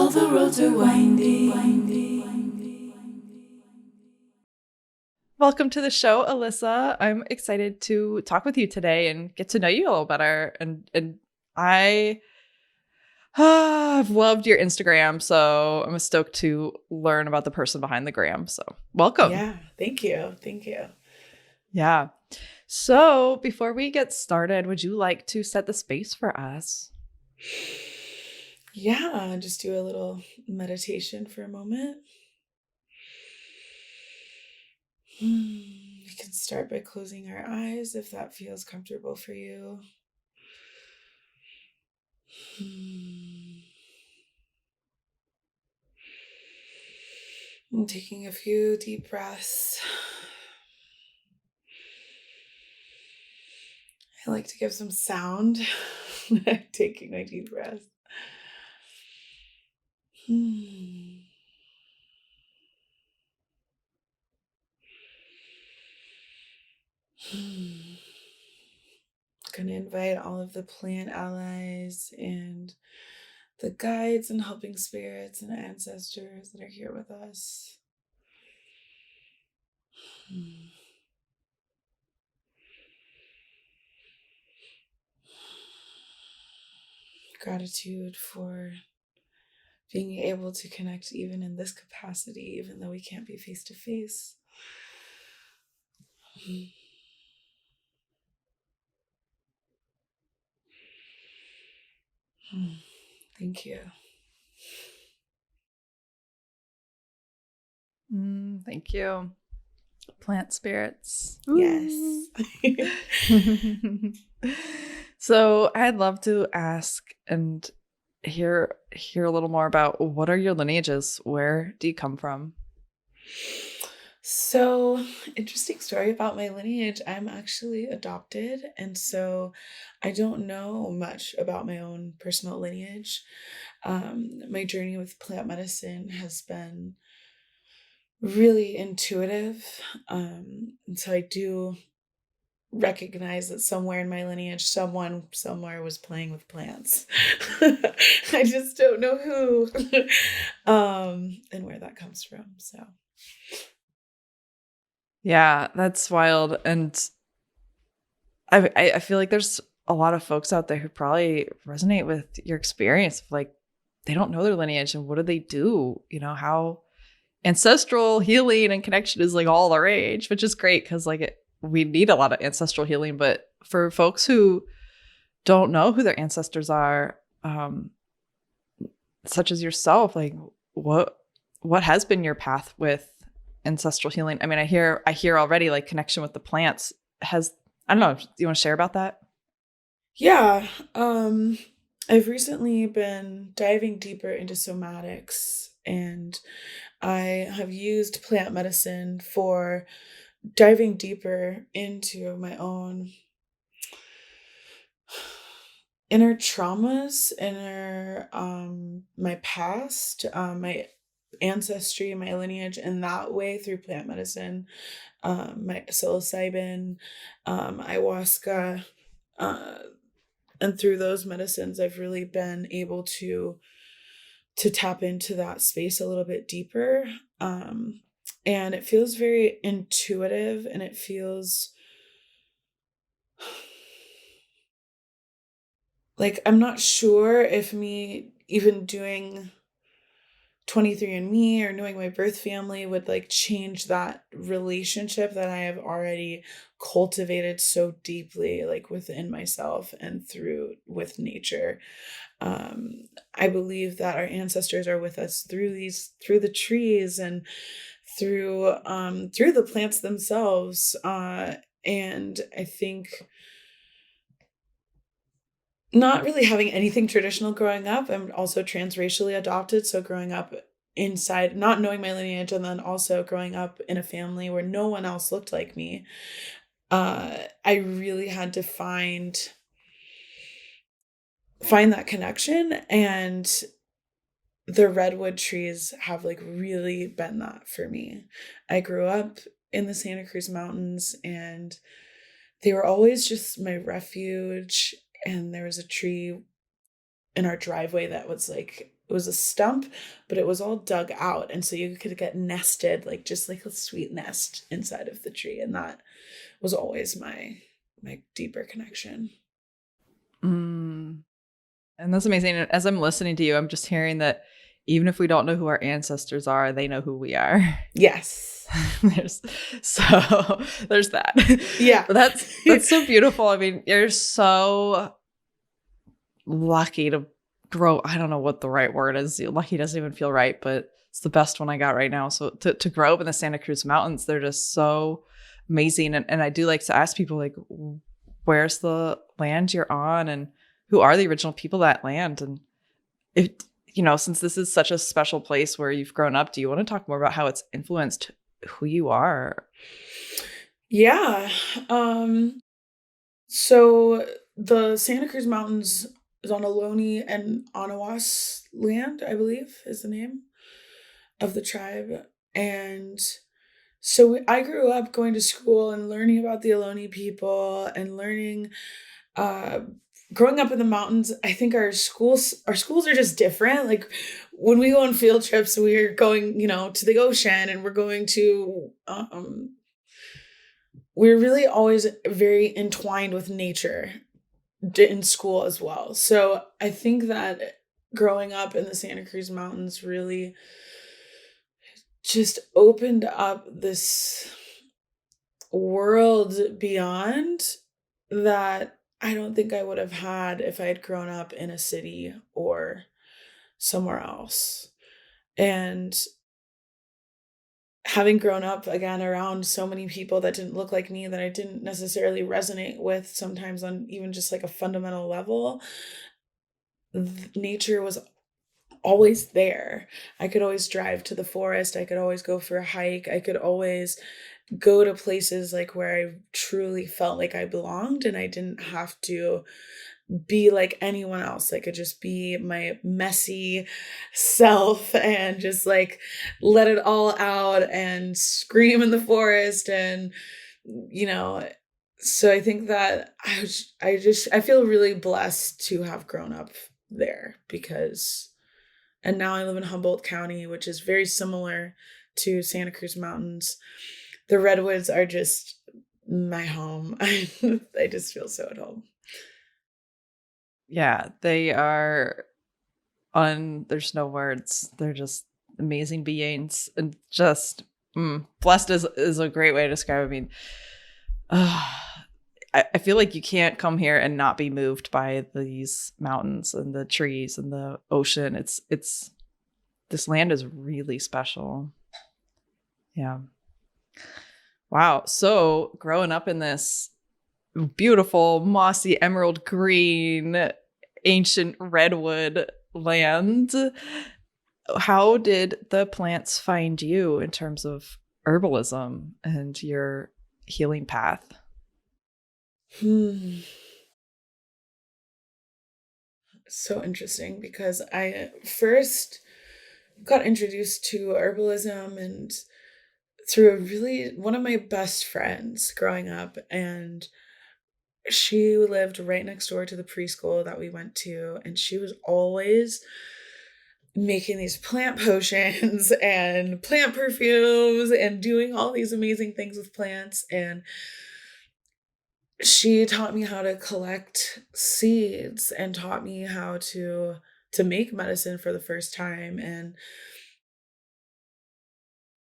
All the roads are windy. Welcome to the show, Alissa. I'm excited to talk with you today and get to know you a little better. And I have loved your Instagram, so I'm stoked to learn about the person behind the gram. So welcome. Yeah, thank you. Yeah. So before we get started, would you like to set the space for us? Yeah, just do a little meditation for a moment. We can start by closing our eyes if that feels comfortable for you. And taking a few deep breaths. I like to give some sound when I'm taking my deep breath. Going to invite all of the plant allies and the guides and helping spirits and ancestors that are here with us. Gratitude for being able to connect even in this capacity, even though we can't be face to face. Thank you. Thank you. Plant spirits. Yes. So I'd love to ask and hear a little more about what are your lineages? Where do you come from? So, interesting story about my lineage. I'm actually adopted, and so I don't know much about my own personal lineage. My journey with plant medicine has been really intuitive. And so I do recognize that somewhere in my lineage, someone somewhere was playing with plants. I just don't know who and where that comes from. So Yeah, that's wild. And I feel like there's a lot of folks out there who probably resonate with your experience of like they don't know their lineage and what do they do? You know, how ancestral healing and connection is like all the rage, which is great because we need a lot of ancestral healing. But for folks who don't know who their ancestors are, such as yourself, like what has been your path with ancestral healing? I mean, I hear already like connection with the plants. I don't know. Do you want to share about that? yeah, I've recently been diving deeper into somatics, and I have used plant medicine for diving deeper into my own inner traumas, my past, my ancestry, my lineage, in that way through plant medicine, my psilocybin, ayahuasca, uh, and through those medicines, I've really been able to tap into that space a little bit deeper. And it feels very intuitive, and it feels like I'm not sure if me even doing 23andMe or knowing my birth family would like change that relationship that I have already cultivated so deeply, like within myself and through with nature. I believe that our ancestors are with us through the trees and through the plants themselves. And I think not really having anything traditional growing up. I'm also transracially adopted. So growing up inside, not knowing my lineage, and then also growing up in a family where no one else looked like me, I really had to find that connection. And the redwood trees have like really been that for me. I grew up in the Santa Cruz Mountains, and they were always just my refuge. And there was a tree in our driveway that was like it was a stump, but it was all dug out. And so you could get nested, like just like a sweet nest inside of the tree. And that was always my deeper connection. Mm. And that's amazing. And as I'm listening to you, I'm just hearing that even if we don't know who our ancestors are, they know who we are. Yes. there's there's that. Yeah. But that's so beautiful. I mean, you're so lucky to grow. I don't know what the right word is. Lucky doesn't even feel right, but it's the best one I got right now. So to grow up in the Santa Cruz Mountains, they're just so amazing. And I do like to ask people, like, where's the land you're on and who are the original people of that land? And if, since this is such a special place where you've grown up, do you want to talk more about how it's influenced who you are? Yeah. So the Santa Cruz Mountains is on Ohlone and Anawas land, I believe is the name of the tribe. And so I grew up going to school and learning about the Ohlone people and learning, uh, growing up in the mountains. I think our schools are just different. Like when we go on field trips, we're going, to the ocean, and we're going to, we're really always very entwined with nature in school as well. So I think that growing up in the Santa Cruz Mountains really just opened up this world beyond that I don't think I would have had if I had grown up in a city or somewhere else. And having grown up again around so many people that didn't look like me, that I didn't necessarily resonate with sometimes on even just like a fundamental level, nature was always there. I could always drive to the forest. I could always go for a hike. I could always go to places like where I truly felt like I belonged, and I didn't have to be like anyone else. I could just be my messy self and just like let it all out and scream in the forest. And, so I think that I feel really blessed to have grown up there, because and now I live in Humboldt County, which is very similar to Santa Cruz Mountains. The redwoods are just my home. I just feel so at home. Yeah, they are there's no words. They're just amazing beings, and just blessed is a great way to describe it. I mean, I feel like you can't come here and not be moved by these mountains and the trees and the ocean. It's this land is really special. Yeah. Wow. So growing up in this beautiful, mossy, emerald green, ancient redwood land, how did the plants find you in terms of herbalism and your healing path? So interesting, because I first got introduced to herbalism and through one of my best friends growing up, and she lived right next door to the preschool that we went to, and she was always making these plant potions and plant perfumes and doing all these amazing things with plants. And she taught me how to collect seeds and taught me how to make medicine for the first time. And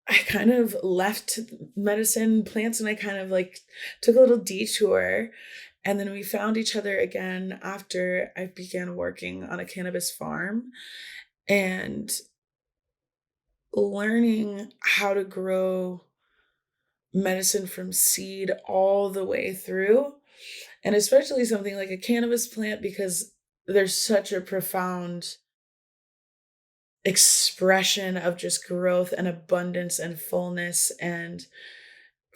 I kind of left medicine plants, and I kind of like took a little detour. And then we found each other again after I began working on a cannabis farm and learning how to grow medicine from seed all the way through. And especially something like a cannabis plant, because there's such a profound expression of just growth and abundance and fullness. And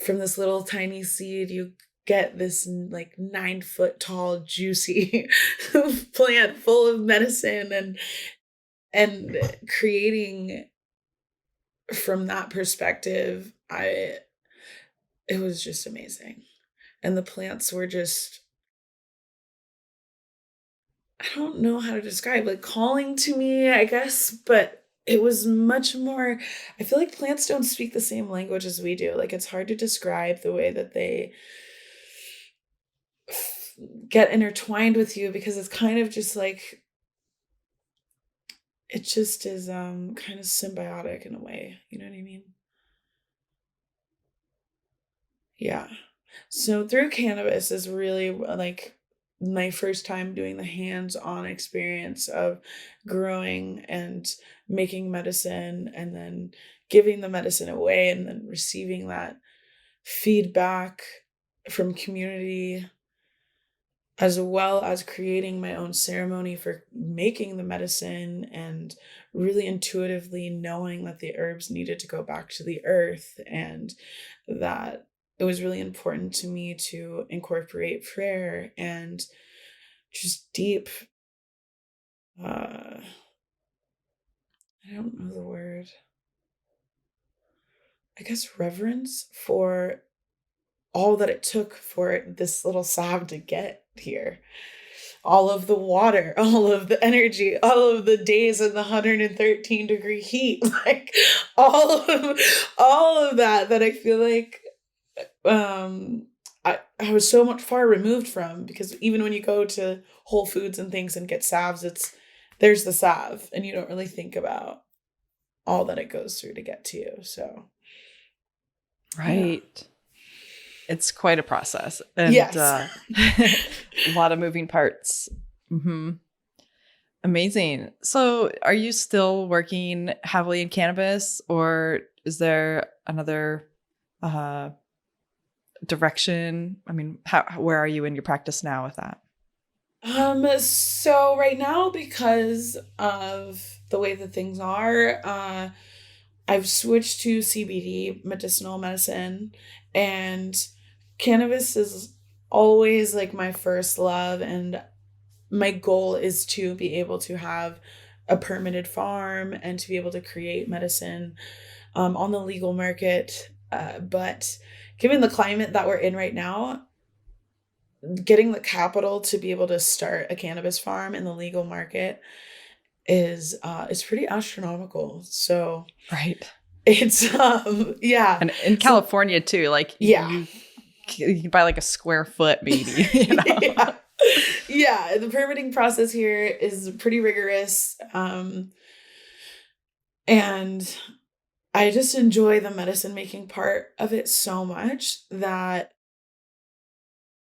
from this little tiny seed, you get this like 9-foot tall, juicy plant full of medicine, and creating from that perspective, it was just amazing. And the plants were just I don't know how to describe, like, calling to me, I guess, but it was much more. I feel like plants don't speak the same language as we do. Like, it's hard to describe the way that they get intertwined with you because it's kind of just like it just is kind of symbiotic in a way. You know what I mean? Yeah. So through cannabis is really like my first time doing the hands-on experience of growing and making medicine and then giving the medicine away and then receiving that feedback from community, as well as creating my own ceremony for making the medicine and really intuitively knowing that the herbs needed to go back to the earth and that it was really important to me to incorporate prayer and just deep uh I don't know the word. I guess reverence for all that it took for this little salve to get here. All of the water, all of the energy, all of the days in the 113-degree heat, like all of that I feel like I was so much far removed from, because even when you go to Whole Foods and things and get salves, there's the salve and you don't really think about all that it goes through to get to you. So yeah. Right. It's quite a process and Yes. a lot of moving parts. Hmm. Amazing. So are you still working heavily in cannabis, or is there another uh, direction? I mean, where are you in your practice now with that? So right now, because of the way that things are, I've switched to CBD, medicinal medicine, and cannabis is always like my first love. And my goal is to be able to have a permitted farm and to be able to create medicine on the legal market. But given the climate that we're in right now, getting the capital to be able to start a cannabis farm in the legal market is pretty astronomical. So Right. it's yeah. And in So California too, like yeah. you can buy like a square foot maybe, you know? Yeah. Yeah, the permitting process here is pretty rigorous. And I just enjoy the medicine making part of it so much that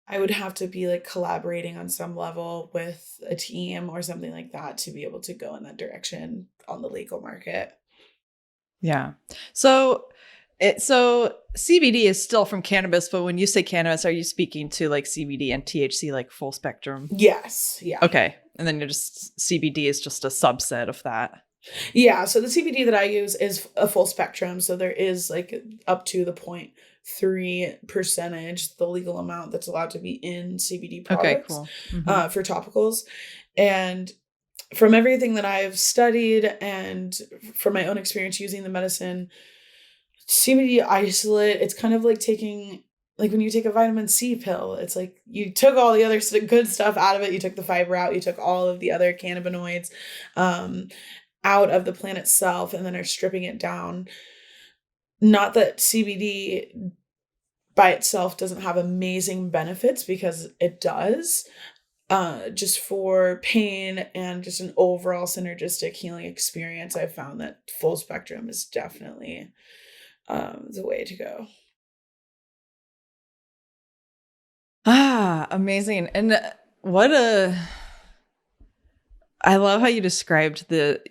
I would have to be like collaborating on some level with a team or something like that to be able to go in that direction on the legal market. Yeah. So so CBD is still from cannabis, but when you say cannabis, are you speaking to like CBD and THC like full spectrum? Yes, yeah. Okay. And then you're just CBD is just a subset of that. Yeah, so the CBD that I use is a full spectrum, so there is like up to the 0.3 percentage, the legal amount that's allowed to be in CBD Okay, products cool. Hmm. for topicals. And from everything that I've studied and from my own experience using the medicine, CBD isolate, it's kind of like taking, like when you take a vitamin C pill, it's like you took all the other good stuff out of it. You took the fiber out, you took all of the other cannabinoids um, out of the plant itself, and then are stripping it down. Not that CBD by itself doesn't have amazing benefits, because it does, just for pain and just an overall synergistic healing experience. I found that full spectrum is definitely the way to go. Ah, amazing. And what a I love how you described the,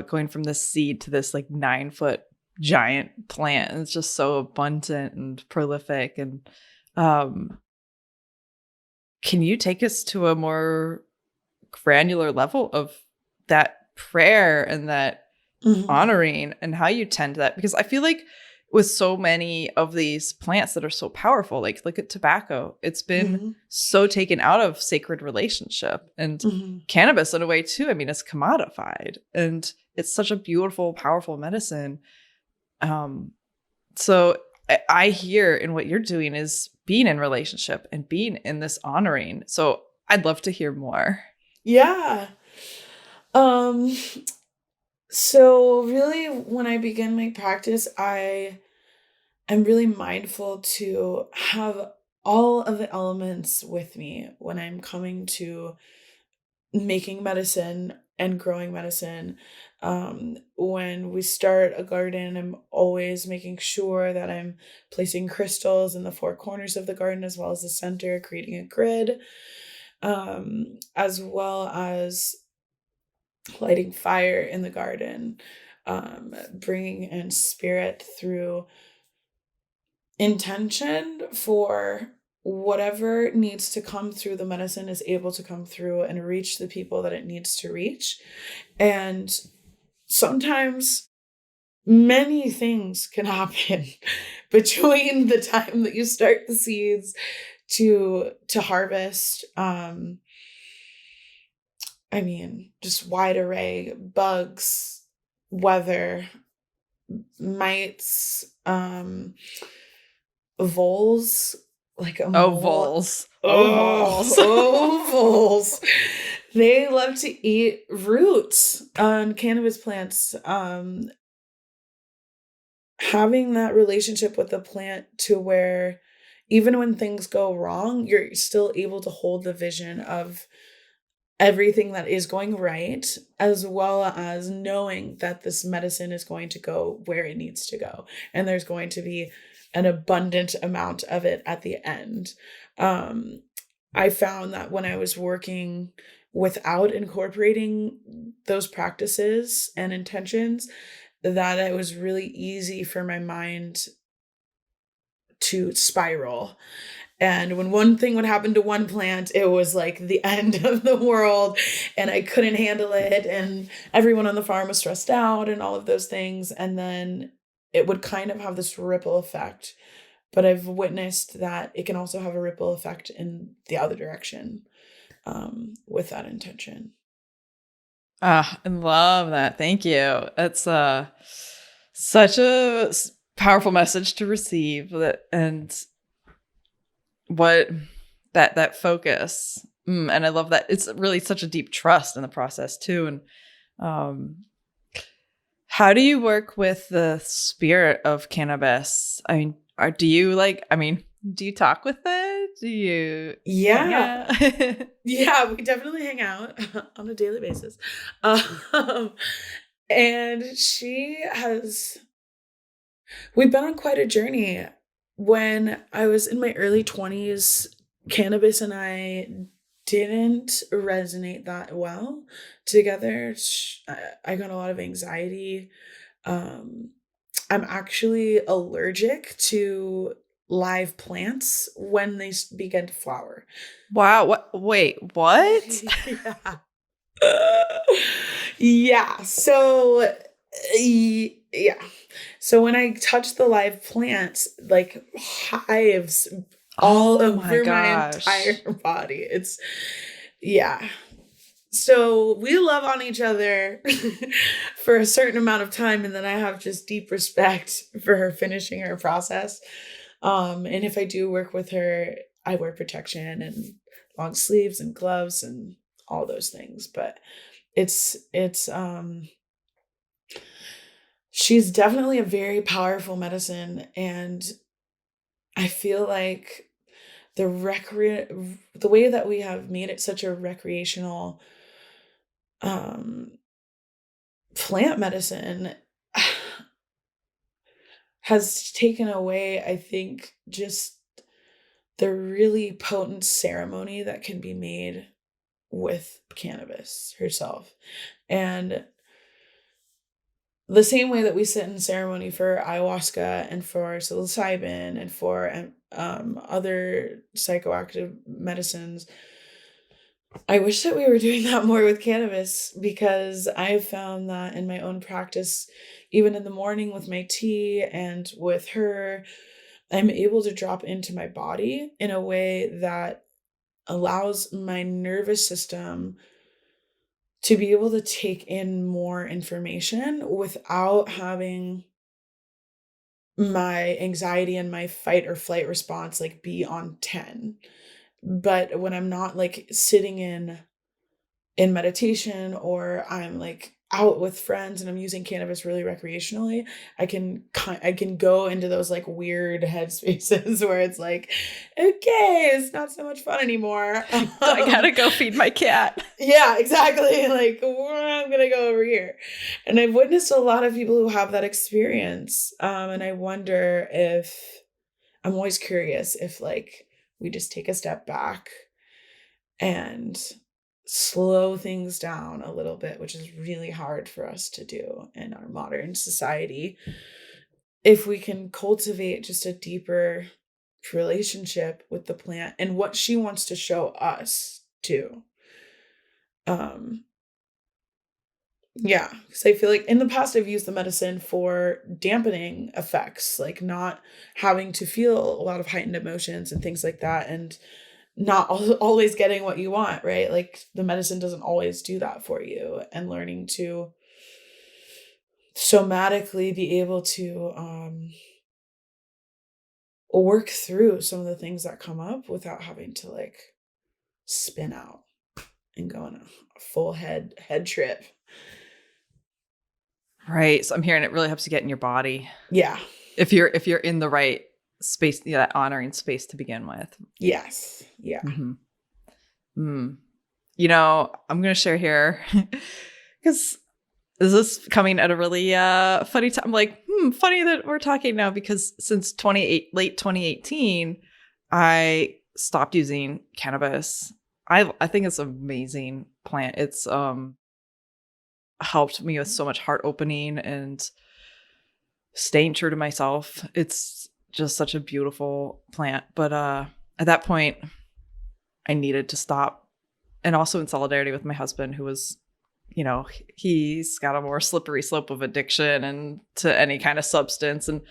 going from this seed to this like 9-foot giant plant. And it's just so abundant and prolific. And um, can you take us to a more granular level of that prayer and that Mhm. honoring and how you tend to that? Because I feel like with so many of these plants that are so powerful, like look at tobacco, it's been Mhm. so taken out of sacred relationship, and Mhm. cannabis in a way too. I mean, it's commodified and it's such a beautiful, powerful medicine. Um, so I hear in what you're doing is being in relationship and being in this honoring. So I'd love to hear more. Yeah. Um, so really when I begin my practice, I'm really mindful to have all of the elements with me when I'm coming to making medicine and growing medicine. When we start a garden, I'm always making sure that I'm placing crystals in the four corners of the garden as well as the center, creating a grid, as well as lighting fire in the garden, bringing in spirit through intention for whatever needs to come through the medicine is able to come through and reach the people that it needs to reach. And sometimes many things can happen between the time that you start the seeds to harvest. I mean, just wide array, bugs, weather, mites, voles, like a mole. Ovals. Oh, Ovals. ovals. They love to eat roots on cannabis plants. Having that relationship with the plant to where even when things go wrong, you're still able to hold the vision of everything that is going right, as well as knowing that this medicine is going to go where it needs to go. And there's going to be an abundant amount of it at the end. Um, I found that when I was working without incorporating those practices and intentions, that it was really easy for my mind to spiral. And when one thing would happen to one plant, it was like the end of the world and I couldn't handle it. And everyone on the farm was stressed out and all of those things. And then it would kind of have this ripple effect. But I've witnessed that it can also have a ripple effect in the other direction, with that intention. Ah, I love that. Thank you. It's such a powerful message to receive and what that focus. And I love that it's really such a deep trust in the process too. And um how do you work with the spirit of cannabis? I mean, do you do you talk with it? Do you hang Yeah. out? Yeah, we definitely hang out on a daily basis. Um, and we've been on quite a journey. When I was in my early 20s, cannabis and I didn't resonate that well together. I got a lot of anxiety. Um, I'm actually allergic to live plants when they begin to flower. Wow, what wait, what? Yeah. Yeah. So, yeah. So when I touch the live plants, like hives all Oh my over my entire gosh. body. Yeah. So we love on each other for a certain amount of time, and then I have just deep respect for her finishing her process. And if I do work with her, I wear protection and long sleeves and gloves and all those things. But it's she's definitely a very powerful medicine, and I feel like the way that we have made it such a recreational um plant medicine has taken away, I think, just the really potent ceremony that can be made with cannabis herself. And the same way that we sit in ceremony for ayahuasca and for psilocybin and for other psychoactive medicines, I wish that we were doing that more with cannabis, because I've found that in my own practice, even in the morning with my tea and with her, I'm able to drop into my body in a way that allows my nervous system to be able to take in more information without having my anxiety and my fight or flight response like be on 10. But when I'm not like sitting in in meditation, or I'm like out with friends and I'm using cannabis really recreationally, I can go into those like weird headspaces where it's like, okay, it's not so much fun anymore. I gotta go feed my cat. Yeah, exactly. Like, I'm gonna go over here. And I've witnessed a lot of people who have that experience. And I wonder if I'm always curious if like we just take a step back and slow things down a little bit, which is really hard for us to do in our modern society. If we can cultivate just a deeper relationship with the plant and what she wants to show us too. Um, yeah, because I feel like in the past I've used the medicine for dampening effects, like not having to feel a lot of heightened emotions and things like that, and not always getting what you want, right? Like the medicine doesn't always do that for you, and learning to somatically be able to work through some of the things that come up without having to like spin out and go on a full head trip. Right. So I'm hearing it really helps you get in your body. Yeah. If you're in the right space, that honoring space to begin with. Yes. Yeah. Mm-hmm. You know, I'm going to share here because this is coming at a really funny time. I'm like, funny that we're talking now, because since late 2018, I stopped using cannabis. I think it's an amazing plant. It's helped me with so much heart opening and staying true to myself. It's just such a beautiful plant. But at that point, I needed to stop. And also in solidarity with my husband, who was, you know, he's got a more slippery slope of addiction and to any kind of substance. And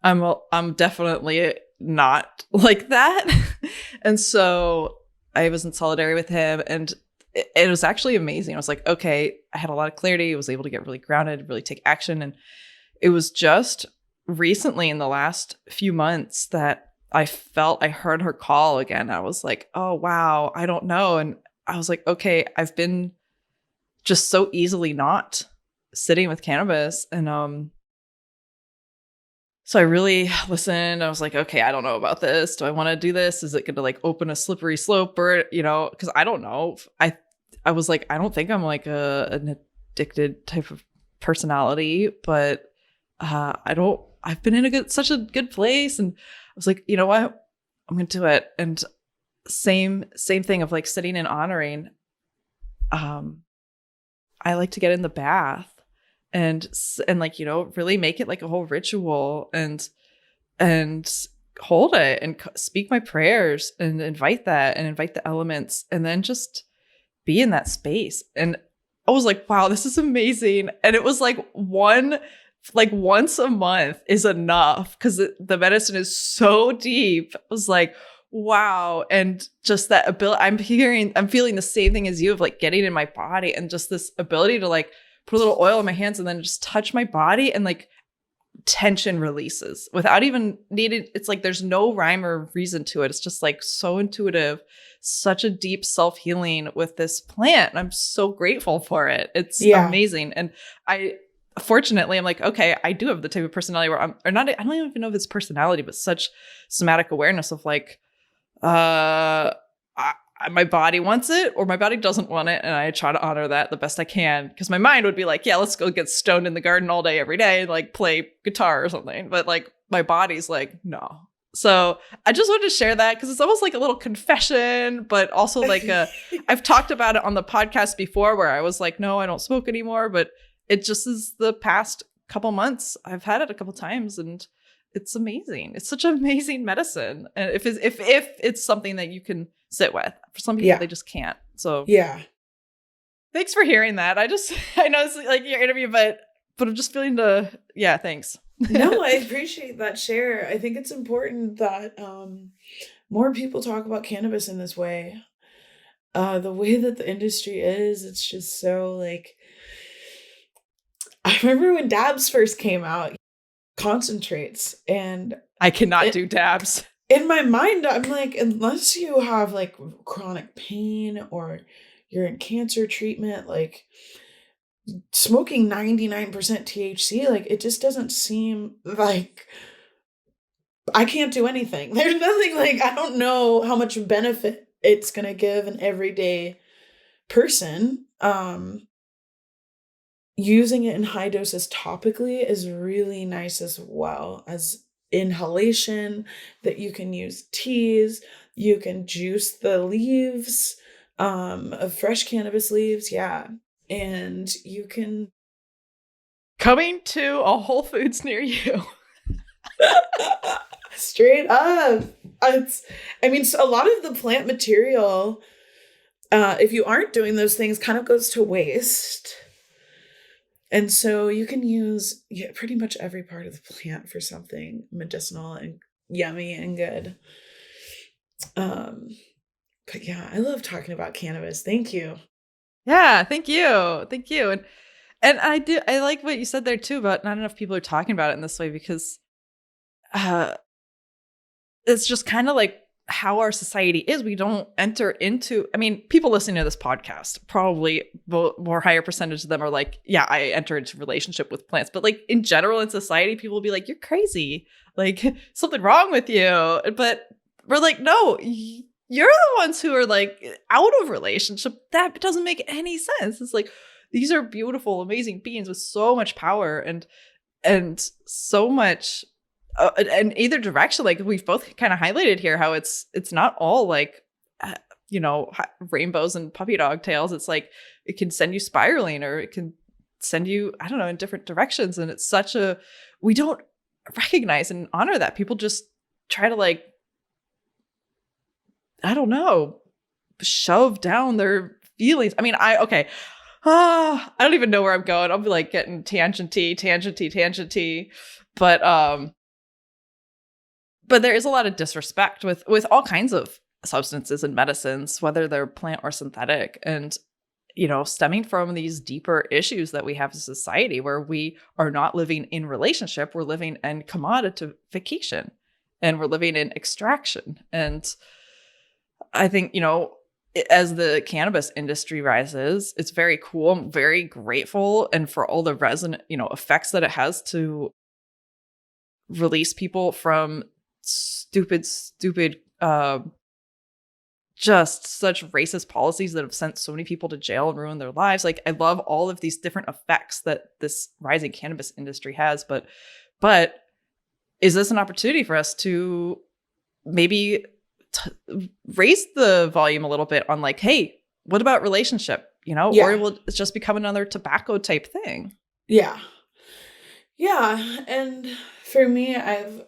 I'm definitely not like that. And so I was in solidarity with him, and it was actually amazing. I was like, okay, I had a lot of clarity. I was able to get really grounded, really take action. And it was just recently in the last few months that I felt I heard her call again. I was like, oh, wow, I don't know. And I was like, okay, I've been just so easily not sitting with cannabis. And so I really listened. I was like, okay, I don't know about this. Do I want to do this? Is it going to like open a slippery slope, or, you know, because I don't know. I was like, I don't think I'm like an addicted type of personality, but I've been in such a good place. And I was like, you know what? I'm going to do it. And same thing of like sitting and honoring. I like to get in the bath and like, you know, really make it like a whole ritual and hold it and speak my prayers and invite the elements, and then just be in that space. And I was like, wow, this is amazing. And it was like once a month is enough, because the medicine is so deep. I was like, wow. And just that ability, I'm feeling the same thing as you, of like getting in my body, and just this ability to like put a little oil in my hands and then just touch my body, and like tension releases without even needing. It's like there's no rhyme or reason to it. It's just like so intuitive, such a deep self-healing with this plant. And I'm so grateful for it. It's amazing. And fortunately, I'm like, okay, I do have the type of personality where I don't even know if it's personality, but such somatic awareness of like, my body wants it or my body doesn't want it. And I try to honor that the best I can. Because my mind would be like, yeah, let's go get stoned in the garden all day, every day, and like play guitar or something. But like my body's like, no. So I just wanted to share that, because it's almost like a little confession, but also like I've talked about it on the podcast before, where I was like, no, I don't smoke anymore. But it just is the past couple months. I've had it a couple times, and it's amazing. It's such amazing medicine. And if it's something that you can sit with, for some people, they just can't. So thanks for hearing that. I know it's like your interview, but I'm just feeling thanks. No, I appreciate that share. I think it's important that more people talk about cannabis in this way. The way that the industry is, it's just so like, I remember when dabs first came out, concentrates, and I cannot do dabs. In my mind, I'm like, unless you have like chronic pain, or you're in cancer treatment, like smoking 99% THC, like it just doesn't seem like I can't do anything. There's nothing like I don't know how much benefit it's going to give an everyday person. Using it in high doses topically is really nice as well as inhalation, that you can use teas, you can juice the leaves of fresh cannabis leaves, yeah. And you can Coming to a Whole Foods near you. straight up. It's, I mean, so a lot of the plant material, if you aren't doing those things, kind of goes to waste. And so you can use pretty much every part of the plant for something medicinal and yummy and good. But yeah, I love talking about cannabis. Thank you. Yeah, thank you. Thank you. And I like what you said there too about not enough people are talking about it in this way, because it's just kind of like how our society is. We don't enter into, I mean, people listening to this podcast, probably more higher percentage of them are like, yeah, I enter into relationship with plants. But like in general in society, people will be like, you're crazy. Like something wrong with you. But we're like, no, you're the ones who are like out of relationship. That doesn't make any sense. It's like, these are beautiful, amazing beings with so much power and so much in either direction. Like we've both kind of highlighted here how it's not all like rainbows and puppy dog tails. It's like it can send you spiraling, or it can send you, I don't know, in different directions. And it's such a, we don't recognize and honor that. People just try to like, I don't know, shove down their feelings. I mean, I don't even know where I'm going. I'll be like getting tangenty. But there is a lot of disrespect with all kinds of substances and medicines, whether they're plant or synthetic, and stemming from these deeper issues that we have as a society, where we are not living in relationship, we're living in commodification, and we're living in extraction. And I think, as the cannabis industry rises, it's very cool. I'm very grateful, and for all the resonant, effects that it has to release people from stupid, just such racist policies that have sent so many people to jail and ruined their lives. Like, I love all of these different effects that this rising cannabis industry has, but is this an opportunity for us to maybe raise the volume a little bit on like, hey, what about relationship? Yeah. Or will it just become another tobacco type thing? Yeah. And for me, I've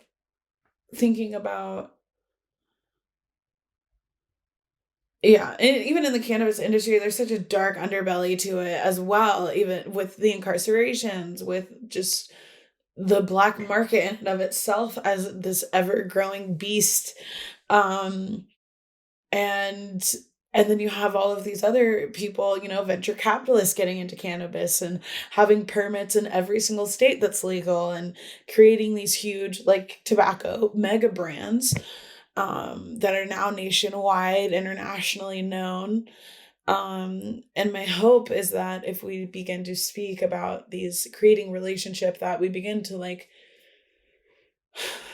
thinking about, and even in the cannabis industry, there's such a dark underbelly to it as well, even with the incarcerations, with just the black market in and of itself as this ever-growing beast. And then you have all of these other people, venture capitalists getting into cannabis and having permits in every single state that's legal, and creating these huge, like, tobacco mega brands that are now nationwide, internationally known. And my hope is that if we begin to speak about these creating relationship, that we begin to like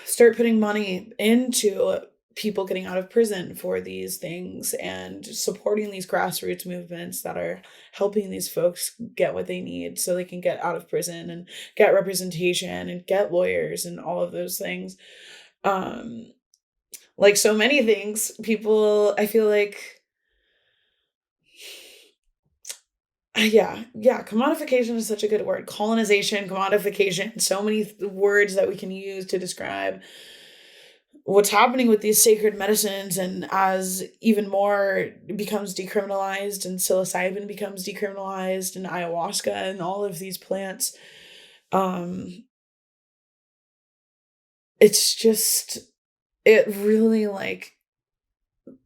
start putting money into people getting out of prison for these things, and supporting these grassroots movements that are helping these folks get what they need so they can get out of prison and get representation and get lawyers and all of those things. Like so many things, people, I feel like, commodification is such a good word. Colonization, commodification, so many words that we can use to describe what's happening with these sacred medicines. And as even more becomes decriminalized, and psilocybin becomes decriminalized, and ayahuasca and all of these plants, it's just, it really like,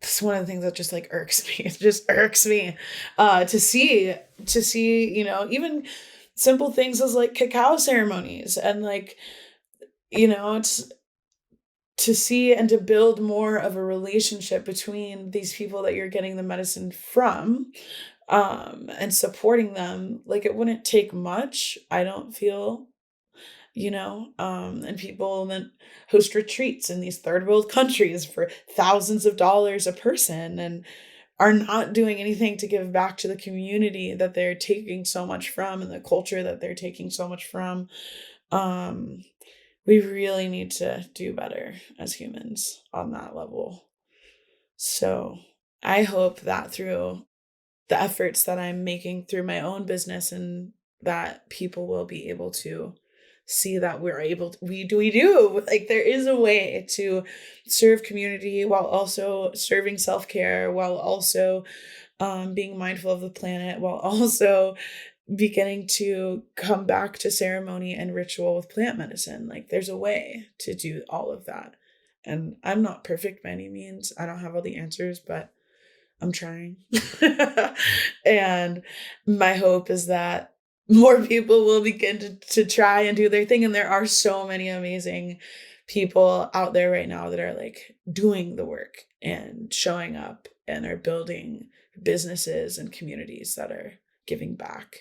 it's one of the things that just like irks me. It just irks me to see, even simple things as like cacao ceremonies, and like, it's to see and to build more of a relationship between these people that you're getting the medicine from, and supporting them. Like, it wouldn't take much, I don't feel, and people then host retreats in these third world countries for thousands of dollars a person and are not doing anything to give back to the community that they're taking so much from and the culture that they're taking so much from. Um, we really need to do better as humans on that level. So I hope that through the efforts that I'm making through my own business and that people will be able to see that we do like there is a way to serve community while also serving self-care, while also being mindful of the planet, while also beginning to come back to ceremony and ritual with plant medicine. Like, there's a way to do all of that, and I'm not perfect by any means. I don't have all the answers, but I'm trying. And my hope is that more people will begin to try and do their thing. And there are so many amazing people out there right now that are like doing the work and showing up and are building businesses and communities that are giving back.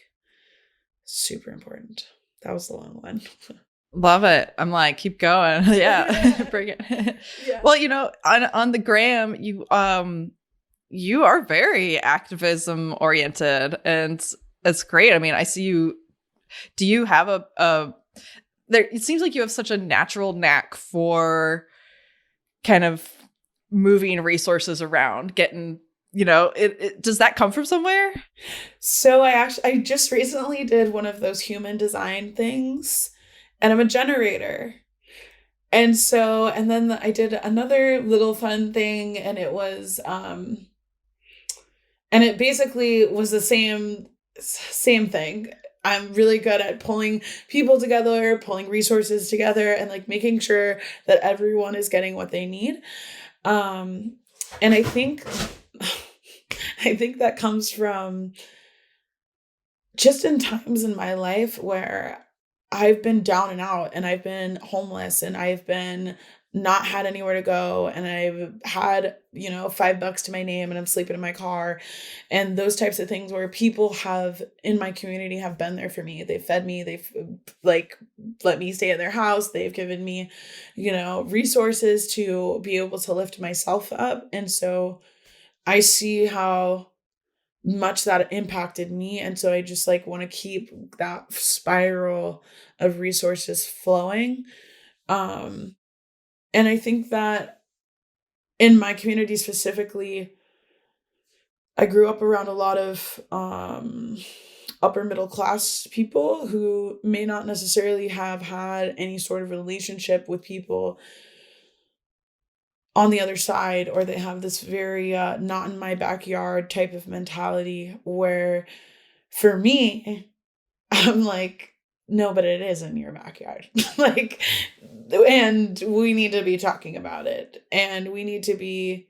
Super important. That was the long one. Love it. I'm like, keep going. Yeah. Bring it. Yeah. Well, on the gram, you are very activism oriented, and it's great. I mean, I see you. Do you have a there? It seems like you have such a natural knack for kind of moving resources around, getting, does that come from somewhere? So I just recently did one of those human design things, and I'm a generator. And then I did another little fun thing, and it was and it basically was the same thing. I'm really good at pulling people together, pulling resources together, and like making sure that everyone is getting what they need. And I think that comes from just in times in my life where I've been down and out and I've been homeless and I've been not had anywhere to go and I've had, $5 to my name and I'm sleeping in my car and those types of things where people have in my community have been there for me. They've fed me. They've like let me stay at their house. They've given me, resources to be able to lift myself up. And so I see how much that impacted me. And so I just like want to keep that spiral of resources flowing. And I think that in my community specifically, I grew up around a lot of upper middle class people who may not necessarily have had any sort of relationship with people on the other side, or they have this very not in my backyard type of mentality where for me, I'm like, no, but it is in your backyard. Like, and we need to be talking about it. And we need to be,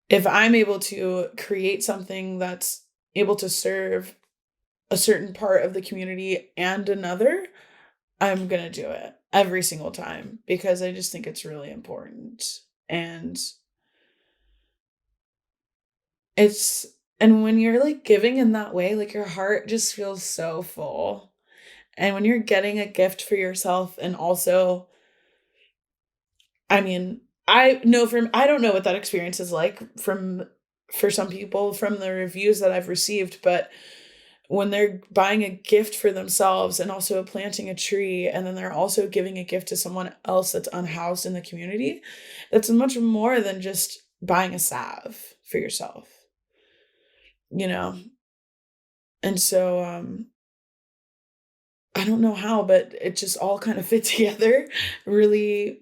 if I'm able to create something that's able to serve a certain part of the community and another, I'm going to do it every single time because I just think it's really important. And and when you're like giving in that way, like your heart just feels so full. And when you're getting a gift for yourself and also, I mean, I don't know what that experience is like for some people from the reviews that I've received, but when they're buying a gift for themselves and also planting a tree, and then they're also giving a gift to someone else that's unhoused in the community, that's much more than just buying a salve for yourself, And so, I don't know how, but it just all kind of fit together really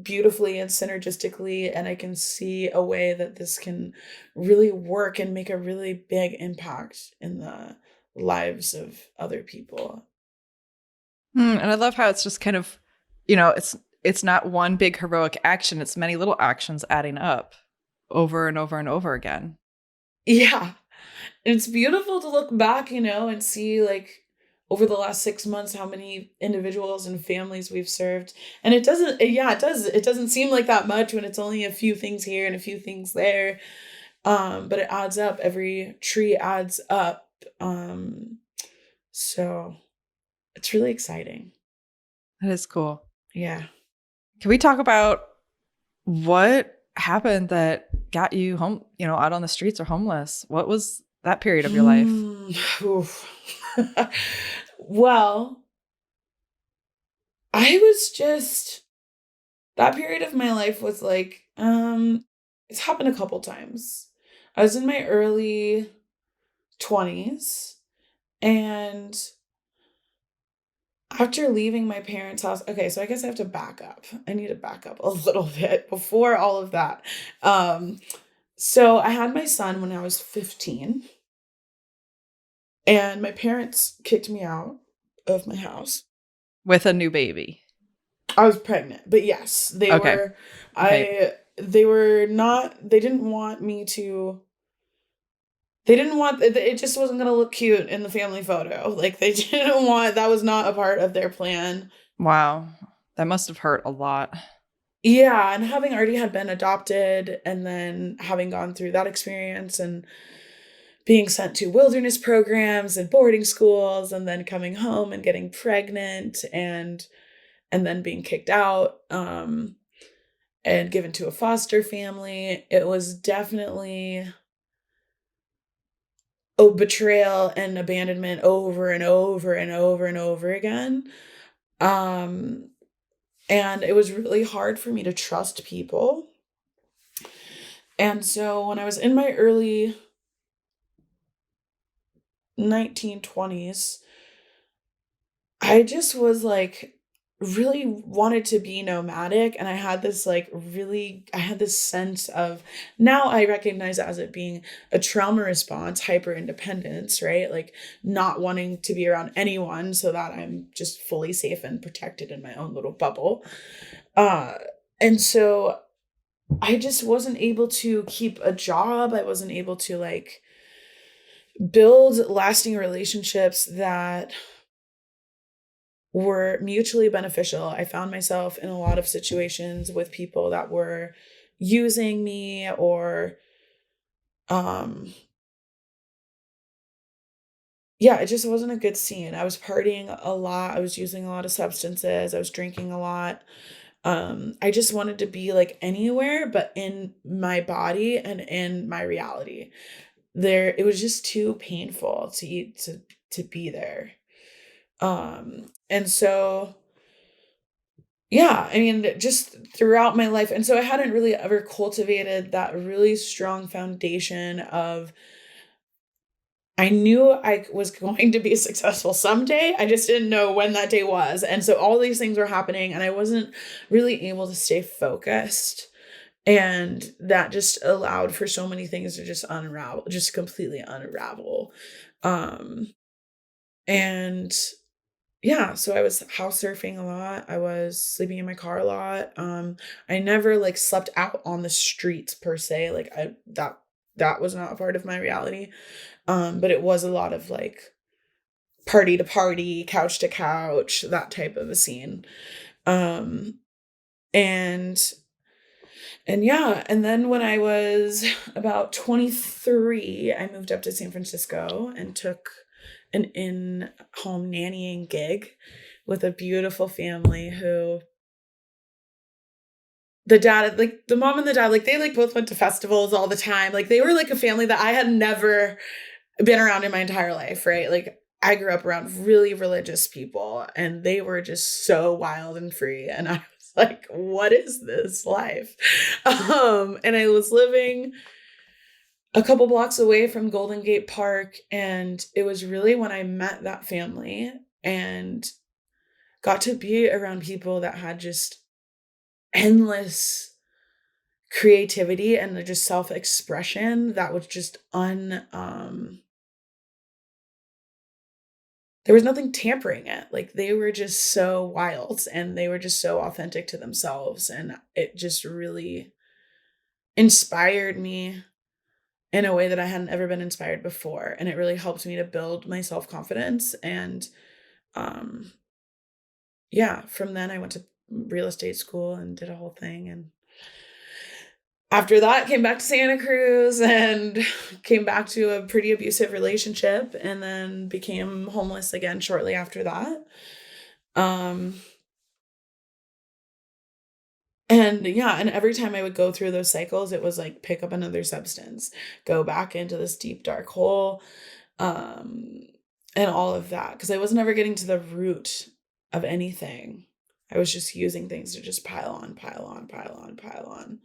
beautifully and synergistically. And I can see a way that this can really work and make a really big impact in the lives of other people. And I love how it's just kind of, it's not one big heroic action. It's many little actions adding up over and over and over again. Yeah. It's beautiful to look back, and see like over the last 6 months how many individuals and families we've served. And it doesn't seem like that much when it's only a few things here and a few things there. But it adds up. Every tree adds up. So it's really exciting. That is cool. Yeah. Can we talk about what happened that got you home, out on the streets or homeless? What was that period of your life? Oof. Well, I was just that period of my life was like, it's happened a couple times. I was in my early 20s, and after leaving my parents' house, okay, so I guess I have to back up. I need to back up a little bit before all of that. Um, so I had my son when I was 15, and my parents kicked me out of my house. With a new baby. I was pregnant, but yes, Okay. Okay. they were not, they didn't want me to, they didn't want, it just wasn't going to look cute in the family photo. Like they didn't want, that was not a part of their plan. Wow. That must have hurt a lot. Yeah, and having already had been adopted and then having gone through that experience and being sent to wilderness programs and boarding schools and then coming home and getting pregnant and then being kicked out and given to a foster family, it was definitely betrayal and abandonment over and over and over and over again. Um and it was really hard for me to trust people. And so when I was in my early 1920s, I just was like really wanted to be nomadic, and I had this I had this sense of, now I recognize it as it being a trauma response, hyper independence, right? Like not wanting to be around anyone so that I'm just fully safe and protected in my own little bubble. Uh and so I just wasn't able to keep a job. I wasn't able to like build lasting relationships that were mutually beneficial. I found myself in a lot of situations with people that were using me or um yeah, it just wasn't a good scene. I was partying a lot, I was using a lot of substances, I was drinking a lot. I just wanted to be like anywhere but in my body and in my reality. There it was just too painful to eat to be there. And so yeah, I mean, just throughout my life. And so I hadn't really ever cultivated that really strong foundation of, I knew I was going to be successful someday. I just didn't know when that day was. And so all these things were happening, and I wasn't really able to stay focused. And that just allowed for so many things to just unravel, just completely unravel. Um, and Yeah, so I was house surfing a lot. I was sleeping in my car a lot. I never like slept out on the streets per se. Like that was not a part of my reality. But it was a lot of like party to party, couch to couch, that type of a scene. Um, and and yeah, and then when I was about 23, I moved up to San Francisco and took an in-home nannying gig with a beautiful family who, the dad, like the mom and the dad, like they like both went to festivals all the time. Like they were like a family that I had never been around in my entire life, right? Like I grew up around really religious people and they were just so wild and free. And I was like, what is this life? And I was living a couple blocks away from Golden Gate Park. And it was really when I met that family and got to be around people that had just endless creativity and just self-expression that was just there was nothing tampering it. Like they were just so wild and they were just so authentic to themselves. And it just really inspired me in a way that I hadn't ever been inspired before. And it really helped me to build my self-confidence. And um, yeah, from then I went to real estate school and did a whole thing. And after that, came back to Santa Cruz and came back to a pretty abusive relationship, and then became homeless again shortly after that. Um, and yeah, and every time I would go through those cycles, it was like pick up another substance, go back into this deep dark hole, um, and all of that, because I wasn't ever getting to the root of anything. I was just using things to just pile on, pile on, pile on, pile on.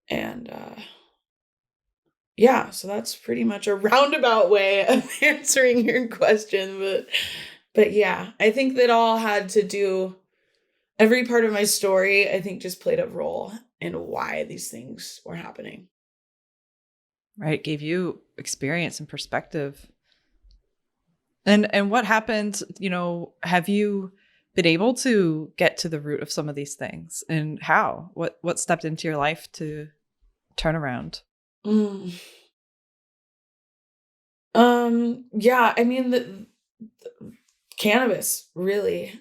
And yeah, so that's pretty much a roundabout way of answering your question, but yeah, I think that all had to do, every part of my story I think just played a role in why these things were happening. Right. Gave you experience and perspective. And what happened, have you been able to get to the root of some of these things, and how? What stepped into your life to turn around? Mm. Yeah, I mean the cannabis, really.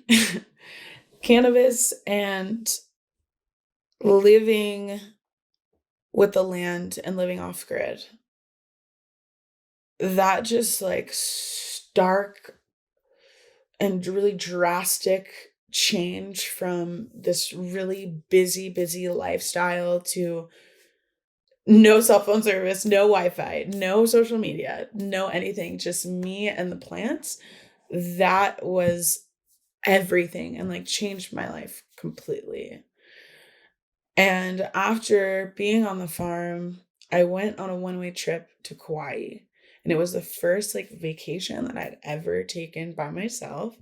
Cannabis and living with the land and living off grid. That just like stark and really drastic change from this really busy lifestyle to no cell phone service, no Wi-Fi, no social media, no anything, just me and the plants. That was everything, and like changed my life completely. And after being on the farm, I went on a one-way trip to Kauai. And it was the first like vacation that I'd ever taken by myself.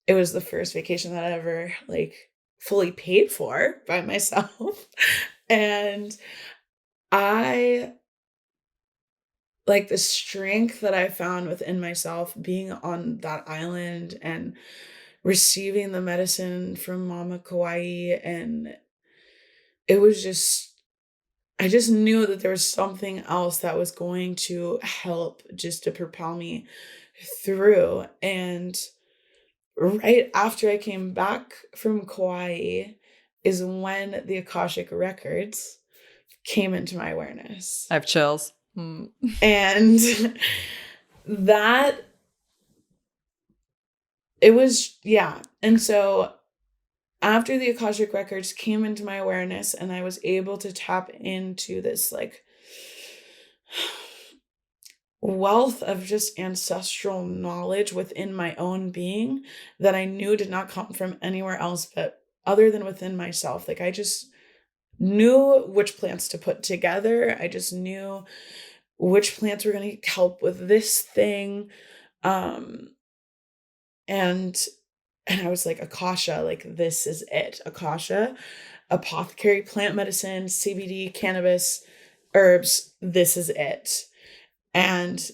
It was the first vacation that I ever like fully paid for by myself. And I like the strength that I found within myself being on that island and receiving the medicine from Mama Kauai. And it was just, I just knew that there was something else that was going to help just to propel me through. And right after I came back from Kauai is when the Akashic Records came into my awareness. I have chills. Mm. And that, it was, yeah. And so after the Akashic Records came into my awareness and I was able to tap into this like wealth of just ancestral knowledge within my own being that I knew did not come from anywhere else but other than within myself. Like I just knew which plants to put together. I just knew which plants were going to help with this thing. Um and I was like, Akasha, like this is it. Akasha, apothecary, plant medicine, CBD, cannabis, herbs, this is it. And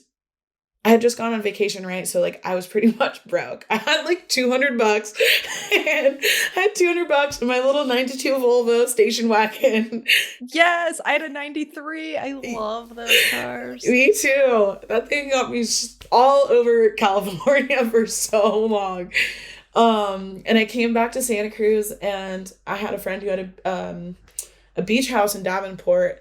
I had just gone on vacation, right? So like I was pretty much broke. I had like $200 and I had $200 in my little 92 Volvo station wagon. Yes, I had a 93. I love those cars. Me too. That thing got me all over California for so long. And I came back to Santa Cruz and I had a friend who had a beach house in Davenport.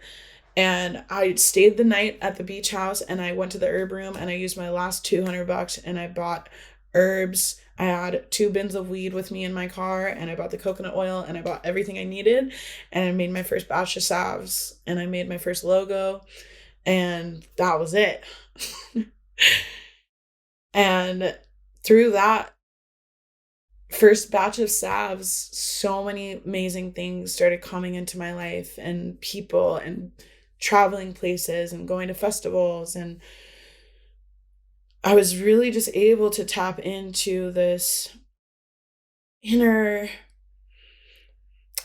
And I stayed the night at the beach house and I went to the herb room and I used my last $200 and I bought herbs. I had 2 bins of weed with me in my car and I bought the coconut oil and I bought everything I needed. And I made my first batch of salves and I made my first logo and that was it. And through that first batch of salves, so many amazing things started coming into my life and people and traveling places and going to festivals. And I was really just able to tap into this inner,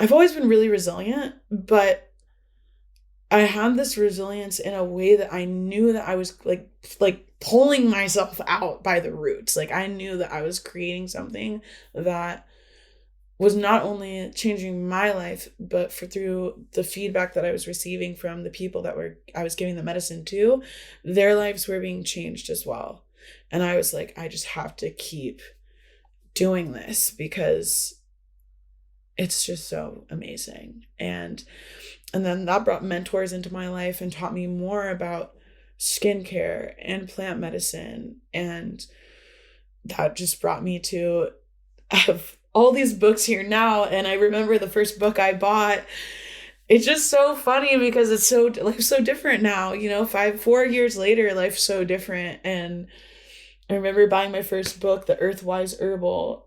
I've always been really resilient, but I had this resilience in a way that I knew that I was like pulling myself out by the roots. Like I knew that I was creating something that was not only changing my life, but through the feedback that I was receiving from the people that I was giving the medicine to, their lives were being changed as well. And I was like, I just have to keep doing this because it's just so amazing. And then that brought mentors into my life and taught me more about skincare and plant medicine. And that just brought me to have all these books here now. And I remember the first book I bought. It's just so funny because it's so life's so different now, 4 years later, life's so different. And I remember buying my first book, The Earthwise Herbal,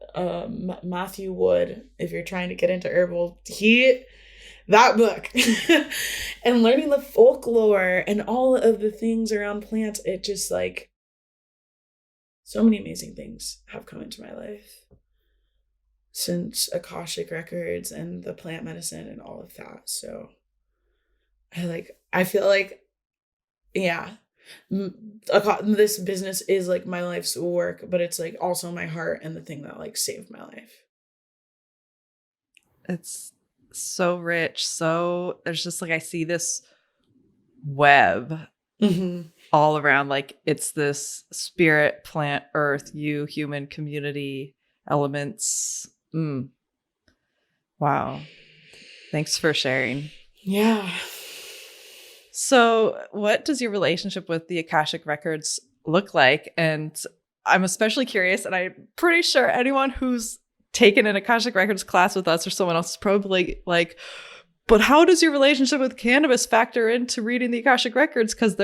Matthew Wood. If you're trying to get into herbal, that book, and learning the folklore and all of the things around plants. It just like, so many amazing things have come into my life since Akashic Records and the plant medicine and all of that. So I feel like, yeah, this business is like my life's work, but it's like also my heart and the thing that like saved my life. It's so rich. So there's just like, I see this web all around. Like it's this spirit, plant, earth, you, human, community, elements. Wow. Thanks for sharing. Yeah. So what does your relationship with the Akashic Records look like? And I'm especially curious, and I'm pretty sure anyone who's taken an Akashic Records class with us or someone else is probably like, but how does your relationship with cannabis factor into reading the Akashic Records? Because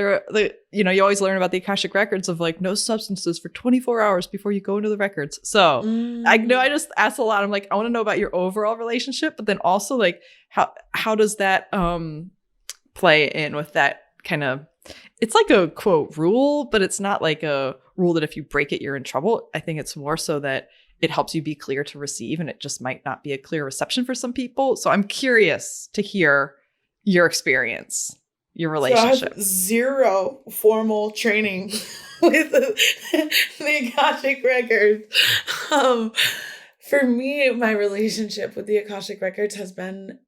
you always learn about the Akashic Records of like no substances for 24 hours before you go into the records. So I know I just asked a lot. I'm like, I want to know about your overall relationship, but then also like how does that play in with that kind of, it's like a quote rule, but it's not like a rule that if you break it, you're in trouble. I think it's more so that it helps you be clear to receive, and it just might not be a clear reception for some people. So I'm curious to hear your experience, your relationship. So I have zero formal training with the Akashic Records. For me, my relationship with the Akashic Records has been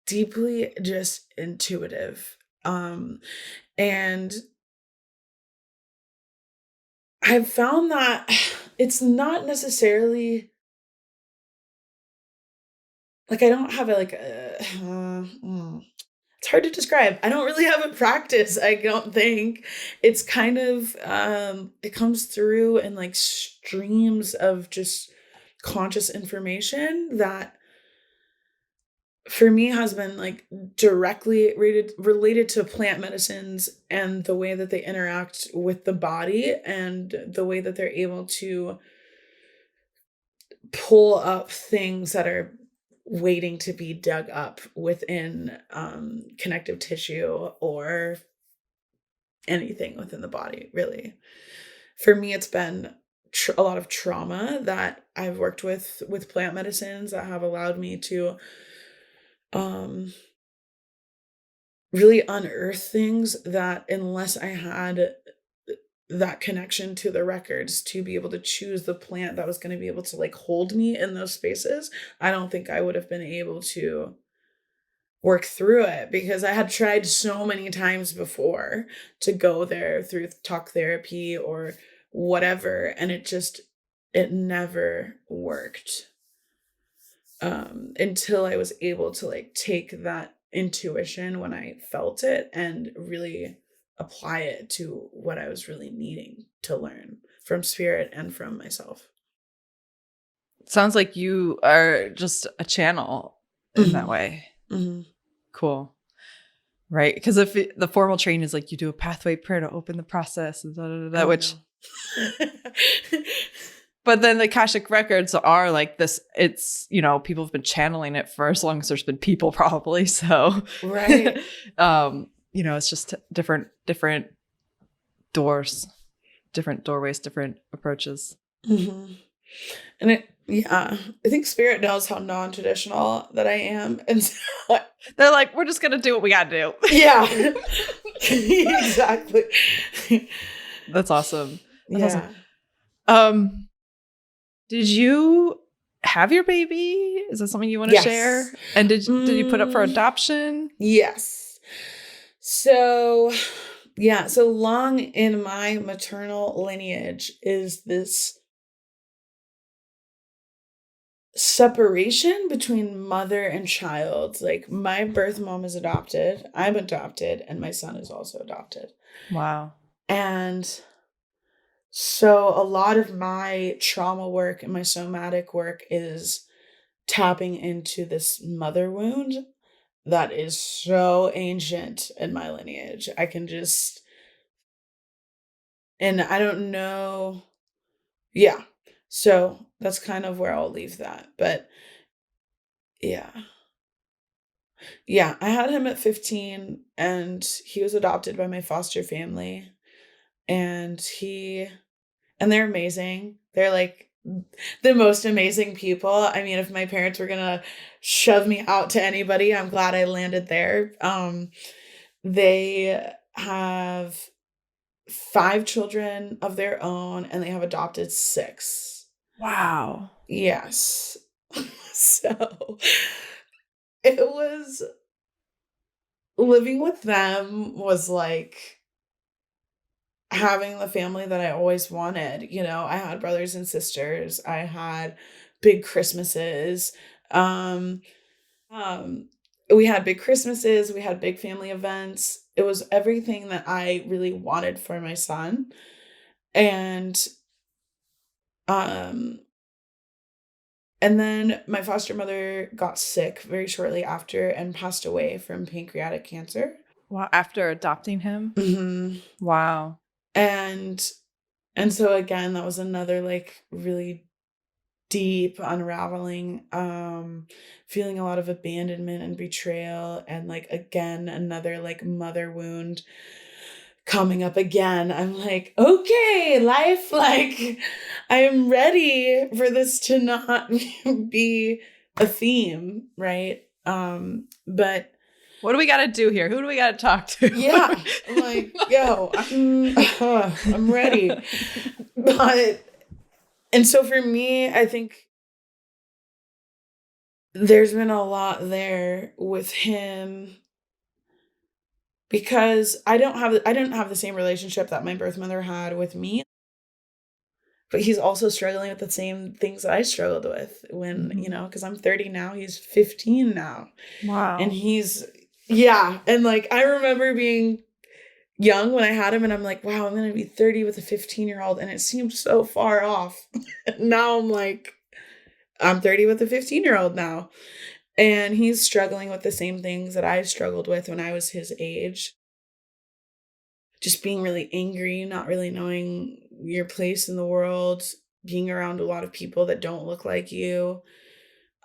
deeply just intuitive. And I've found that it's not necessarily like I don't have it's hard to describe. I don't really have a practice. I don't think it's kind of it comes through in like streams of just conscious information that for me has been like directly related to plant medicines and the way that they interact with the body and the way that they're able to pull up things that are waiting to be dug up within connective tissue or anything within the body, really. For me, it's been a lot of trauma that I've worked with plant medicines that have allowed me to really unearth things that unless I had that connection to the records to be able to choose the plant that was going to be able to like hold me in those spaces, I don't think I would have been able to work through it because I had tried so many times before to go there through talk therapy or whatever, and it never worked. Until I was able to like take that intuition when I felt it and really apply it to what I was really needing to learn from spirit and from myself. Sounds like you are just a channel in that way. Mm-hmm. Cool. Right. Because if the formal training is like you do a pathway prayer to open the process and which but then the Akashic Records are like this, it's, people have been channeling it for as long as there's been people probably. So, right. It's just different doors, different doorways, different approaches. Mm-hmm. And I think spirit knows how non-traditional that I am. And so they're like, we're just going to do what we got to do. Yeah, exactly. That's awesome. That's yeah. awesome. Did you have your baby? Is that something you want to share? And did you put up for adoption? Yes. So long in my maternal lineage is this separation between mother and child. Like, my birth mom is adopted, I'm adopted, and my son is also adopted. Wow. And so a lot of my trauma work and my somatic work is tapping into this mother wound that is so ancient in my lineage. I can just, and I don't know. Yeah. So that's kind of where I'll leave that. But yeah. Yeah. I had him at 15 and he was adopted by my foster family. And and they're amazing. They're like the most amazing people. I mean, if my parents were gonna shove me out to anybody, I'm glad I landed there. They have 5 children of their own, and they have adopted 6. Wow. Yes. So it was living with them was like having the family that I always wanted. You know, I had brothers and sisters. I had big Christmases. Um, um, we had big Christmases, we had big family events. It was everything that I really wanted for my son. And um and then my foster mother got sick very shortly after and passed away from pancreatic cancer. Wow. After adopting him? Mhm. Wow. And and so again, that was another like really deep unraveling, feeling a lot of abandonment and betrayal, and like again another like mother wound coming up again. I'm like, okay, life, like I'm ready for this to not be a theme, right? But What do we got to do here? Who do we got to talk to? yeah, I'm like, yo, I'm ready. But and so for me, I think there's been a lot there with him because I didn't have the same relationship that my birth mother had with me, but he's also struggling with the same things that I struggled with when, you know, because I'm 30 now, he's 15 now. And Wow. yeah. And like, I remember being young when I had him and I'm like, wow, I'm going to be 30 with a 15-year-old. And it seemed so far off. Now I'm like, I'm 30 with a 15-year-old now. And he's struggling with the same things that I struggled with when I was his age. Just being really angry, not really knowing your place in the world, being around a lot of people that don't look like you,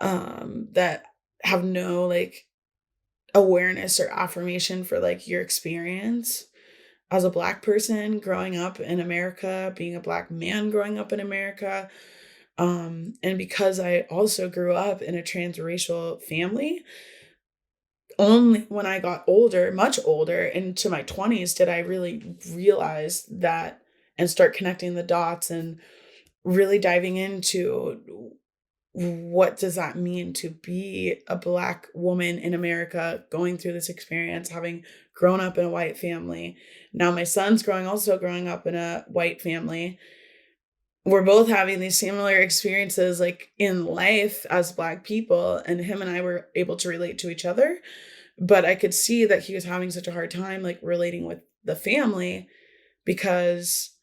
that have no like awareness or affirmation for like your experience as a Black person growing up in America, being a Black man growing up in America. And because I also grew up in a transracial family, only when I got older, much older, into my 20s, did I really realize that and start connecting the dots and really diving into what does that mean to be a Black woman in America going through this experience, having grown up in a white family. Now my son's also growing up in a white family. We're both having these similar experiences like in life as Black people, and him and I were able to relate to each other, but I could see that he was having such a hard time like relating with the family because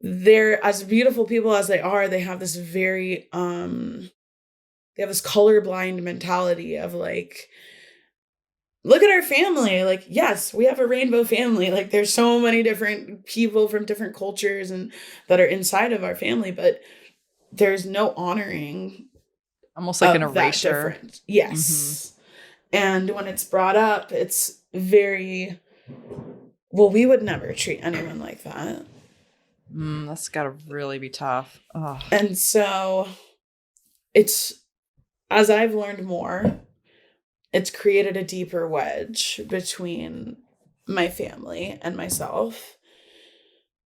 they're as beautiful people as they are, they have this very they have this colorblind mentality of like, look at our family, like, yes, we have a rainbow family, like there's so many different people from different cultures and that are inside of our family, but there's no honoring Almost like an of that erasure. difference. Yes. And when it's brought up, it's very, well, we would never treat anyone like that. That's got to really be tough. Oh. And so it's, as I've learned more, it's created a deeper wedge between my family and myself.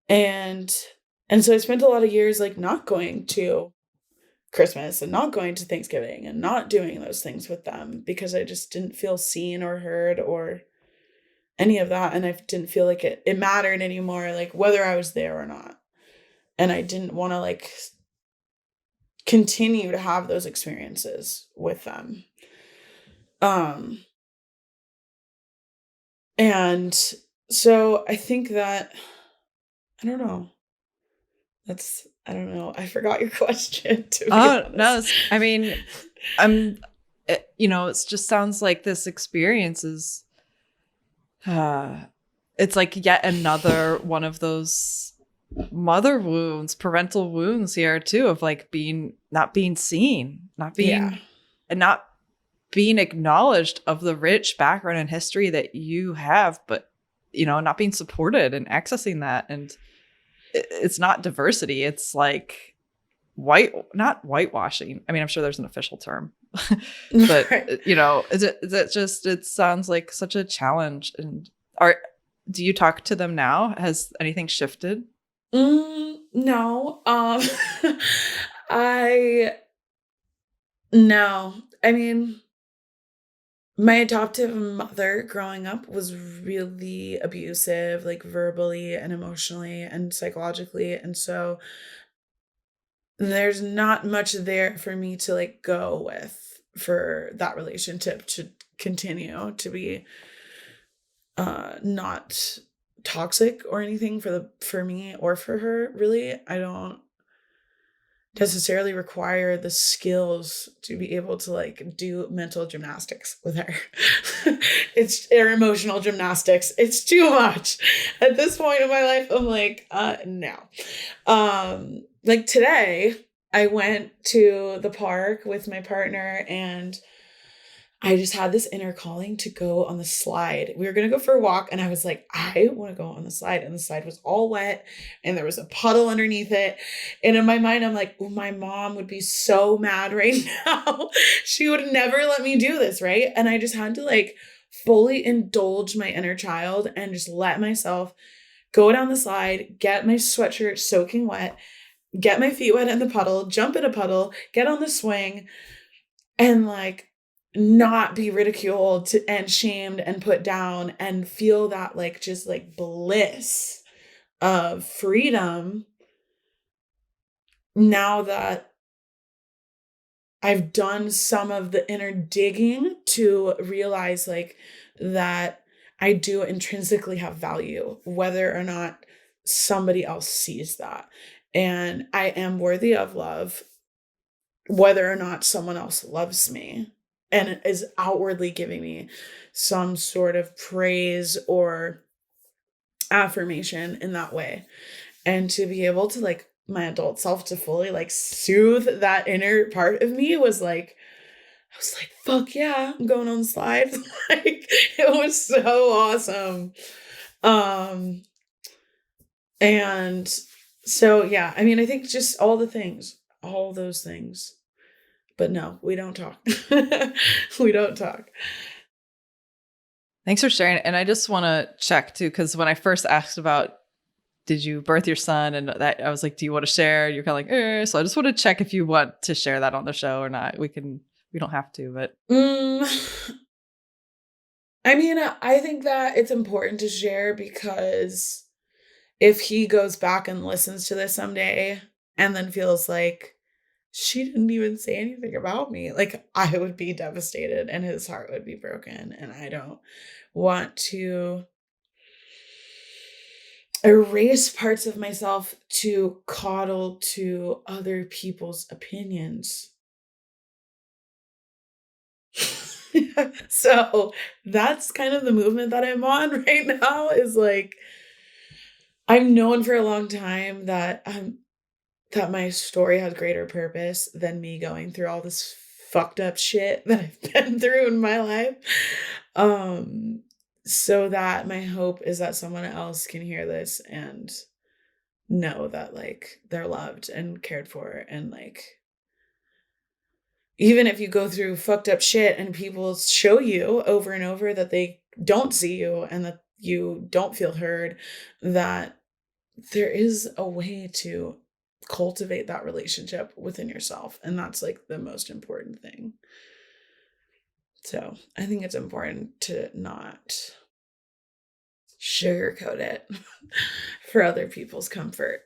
And so I spent a lot of years like not going to Christmas and not going to Thanksgiving and not doing those things with them because I just didn't feel seen or heard or any of that. And I didn't feel like it mattered anymore, like whether I was there or not. And I didn't want to like continue to have those experiences with them. And so I think that, I don't know. I don't know. I forgot your question, to be Oh, no, honest. I mean, I'm, it just sounds like this experience is, it's like yet another one of those mother wounds, parental wounds here too, of like not being seen, Yeah. not being acknowledged of the rich background and history that you have, but not being supported and accessing that. And it's not diversity. It's like not whitewashing. I mean, I'm sure there's an official term, but Right. it sounds like such a challenge. And do you talk to them now? Has anything shifted? No. I no. I mean, my adoptive mother growing up was really abusive, like verbally and emotionally and psychologically. And so there's not much there for me to like go with for that relationship to continue to be not toxic or anything for me or for her. Really, I don't necessarily require the skills to be able to like do mental gymnastics with her. It's or emotional gymnastics. It's too much. At this point in my life, I'm like, no. Like today, I went to the park with my partner and I just had this inner calling to go on the slide. We were going to go for a walk and I was like, I want to go on the slide. And the slide was all wet and there was a puddle underneath it. And in my mind, I'm like, oh, my mom would be so mad right now. She would never let me do this. Right. And I just had to like fully indulge my inner child and just let myself go down the slide, get my sweatshirt soaking wet, get my feet wet in the puddle, jump in a puddle, get on the swing, and like not be ridiculed and shamed and put down and feel that like just like bliss of freedom now that I've done some of the inner digging to realize like that I do intrinsically have value, whether or not somebody else sees that. And I am worthy of love, whether or not someone else loves me and is outwardly giving me some sort of praise or affirmation in that way. And to be able to like my adult self to fully like soothe that inner part of me was like, I was like, fuck yeah, I'm going on slides. Like it was so awesome. And so yeah, I mean, I think just all those things. But no, we don't talk. We don't talk. Thanks for sharing. And I just want to check too, because when I first asked about did you birth your son, and that I was like, do you want to share? You're kind of like, so I just want to check if you want to share that on the show or not. We don't have to, but I mean, I think that it's important to share because if he goes back and listens to this someday and then feels like she didn't even say anything about me, like I would be devastated and his heart would be broken. And I don't want to erase parts of myself to coddle to other people's opinions. So that's kind of the movement that I'm on right now is like I've known for a long time that my story has greater purpose than me going through all this fucked up shit that I've been through in my life. So that my hope is that someone else can hear this and know that like they're loved and cared for and like even if you go through fucked up shit and people show you over and over that they don't see you and that you don't feel heard, that there is a way to cultivate that relationship within yourself. And that's like the most important thing. So I think it's important to not sugarcoat it for other people's comfort.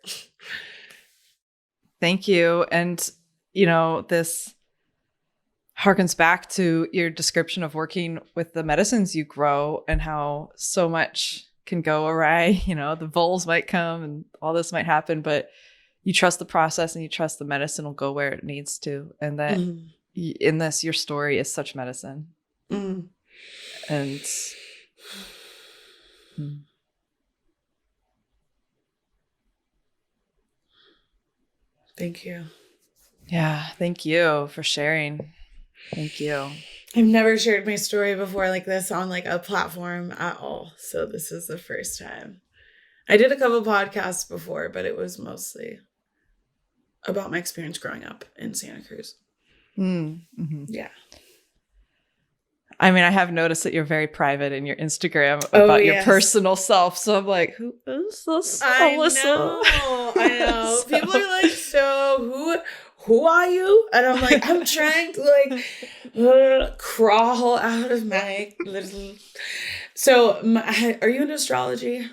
thank you. And this harkens back to your description of working with the medicines you grow and how so much can go awry. The voles might come and all this might happen, but you trust the process and you trust the medicine will go where it needs to. And that in this, your story is such medicine. And thank you. Yeah, thank you for sharing. Thank you. I've never shared my story before like this on like a platform at all. So this is the first time. I did a couple podcasts before, but it was mostly about my experience growing up in Santa Cruz. Yeah. I mean, I have noticed that you're very private in your Instagram about your personal self. So I'm like, who is this Alissa? I know. People are like, so who are you? And I'm like, I'm trying to like crawl out of my little. So are you into astrology?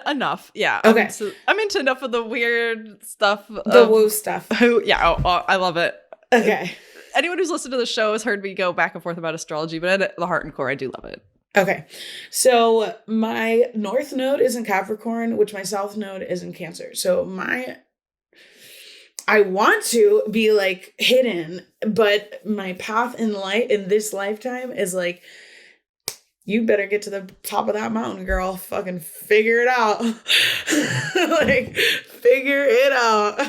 Enough. Yeah. Okay. I'm into enough of the weird stuff. The woo stuff. I love it. Okay. Anyone who's listened to the show has heard me go back and forth about astrology, but at the heart and core, I do love it. Okay. So my north node is in Capricorn, which my south node is in Cancer. So I want to be like hidden, but my path in light in this lifetime is like, you better get to the top of that mountain, girl. Fucking figure it out. Like, figure it out.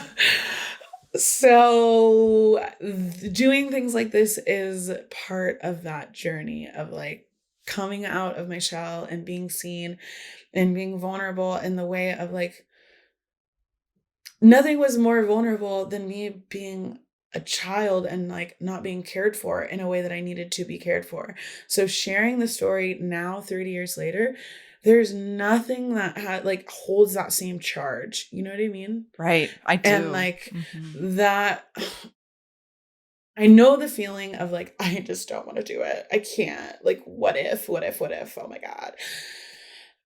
So doing things like this is part of that journey of like coming out of my shell and being seen and being vulnerable in the way of like, nothing was more vulnerable than me being a child and like not being cared for in a way that I needed to be cared for. So sharing the story now, 30 years later, there's nothing that holds that same charge. You know what I mean? Right. I do. And like that, I know the feeling of like, I just don't want to do it. I can't. Like, what if? Oh my God.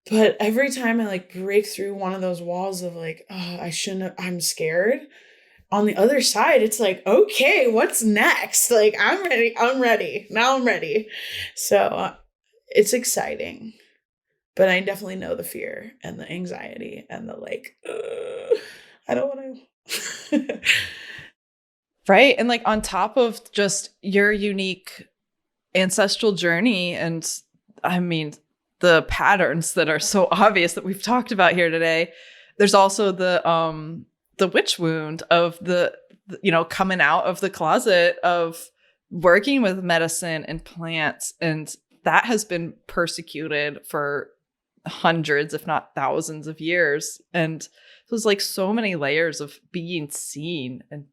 But every time I like break through one of those walls of like, oh, I shouldn't have, I'm scared. On the other side, it's like, okay, what's next? Like, I'm ready. Now I'm ready. So it's exciting. But I definitely know the fear and the anxiety and the like, I don't want to. Right. And like on top of just your unique ancestral journey and I mean, the patterns that are so obvious that we've talked about here today, there's also the witch wound of the coming out of the closet of working with medicine and plants. And that has been persecuted for hundreds, if not thousands of years. And it was like so many layers of being seen and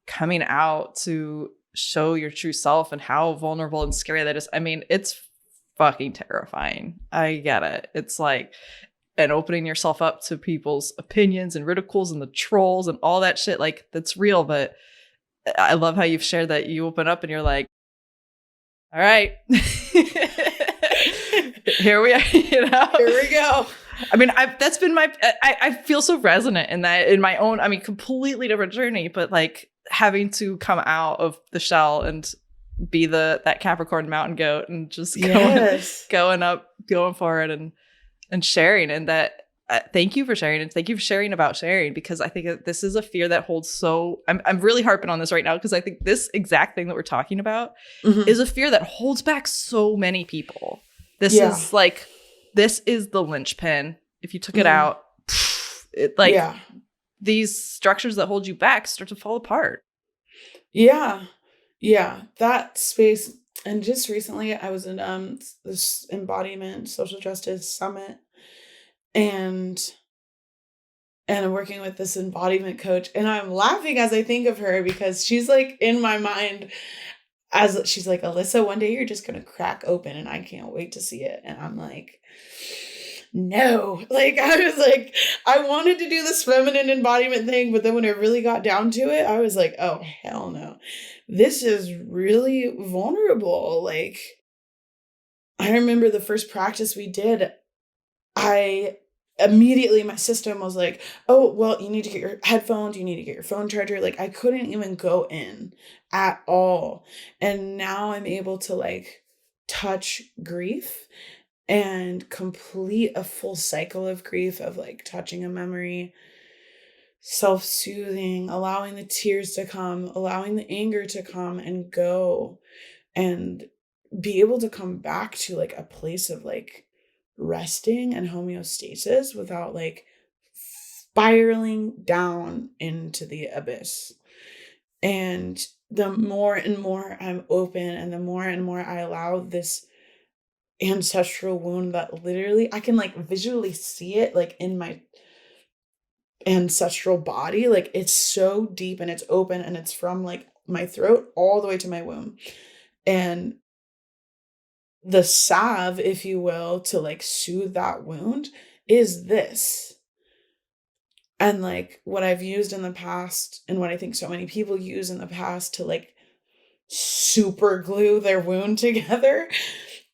coming out to show your true self and how vulnerable and scary that is. I mean, it's fucking terrifying. I get it. It's like, and opening yourself up to people's opinions and ridicules and the trolls and all that shit, like that's real. But I love how you've shared that you open up and you're like, all right, here we are, Here we go. I mean, that's been I feel so resonant in that in my own, I mean, completely different journey, but like having to come out of the shell and be that Capricorn mountain goat and just going up, going forward and sharing. And that thank you for sharing, and thank you for sharing about sharing, because I think this is a fear that holds so I'm really harping on this right now because I think this exact thing that we're talking about is a fear that holds back so many people. This is the linchpin. If you took it out, these structures that hold you back start to fall apart. Yeah, that space. And just recently I was in this embodiment social justice summit and I'm working with this embodiment coach, and I'm laughing as I think of her because she's like in my mind as she's like, Alissa, one day you're just going to crack open and I can't wait to see it. And I'm like, no, like I was like, I wanted to do this feminine embodiment thing, but then when it really got down to it, I was like, oh, hell no. This is really vulnerable. Like, I remember the first practice we did, I immediately my system was like, oh, well, you need to get your headphones, you need to get your phone charger. Like I couldn't even go in at all. And now I'm able to like touch grief and complete a full cycle of grief of like touching a memory, self-soothing, allowing the tears to come, allowing the anger to come and go, and be able to come back to like a place of like resting and homeostasis without like spiraling down into the abyss. And the more and more I'm open and the more and more I allow this ancestral wound that literally I can like visually see it like in my ancestral body, like it's so deep and it's open and it's from like my throat all the way to my womb. And the salve, if you will, to like soothe that wound is this. And like what I've used in the past and what I think so many people use in the past to like super glue their wound together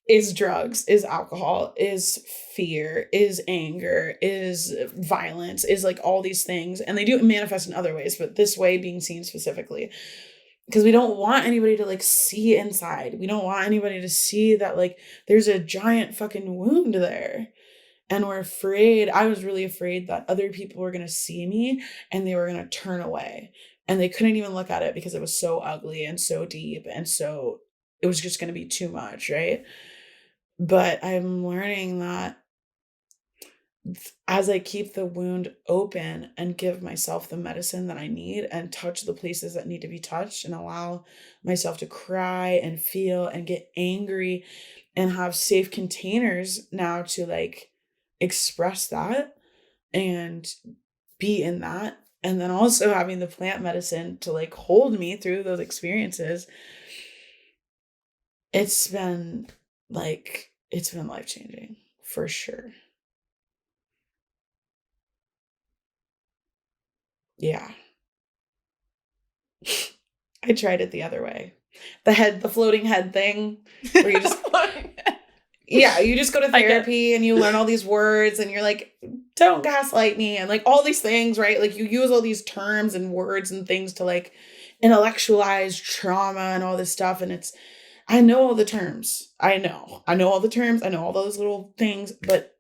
is drugs, is alcohol, is fear, is anger, is violence, is like all these things. And they do manifest in other ways, but this way being seen specifically. Because we don't want anybody to like see inside. We don't want anybody to see that like there's a giant fucking wound there. And we're afraid. I was really afraid that other people were going to see me and they were going to turn away. And they couldn't even look at it because it was so ugly and so deep. And so it was just going to be too much, right? But I'm learning that as I keep the wound open and give myself the medicine that I need and touch the places that need to be touched and allow myself to cry and feel and get angry and have safe containers now to like express that and be in that. And then also having the plant medicine to like hold me through those experiences. It's been life-changing for sure. Yeah. I tried it the other way. The floating head thing where you just, yeah, you just go to therapy and you learn all these words and you're like, don't gaslight me. And like all these things, right? Like you use all these terms and words and things to like intellectualize trauma and all this stuff. And I know all the terms. I know all the terms. I know all those little things, but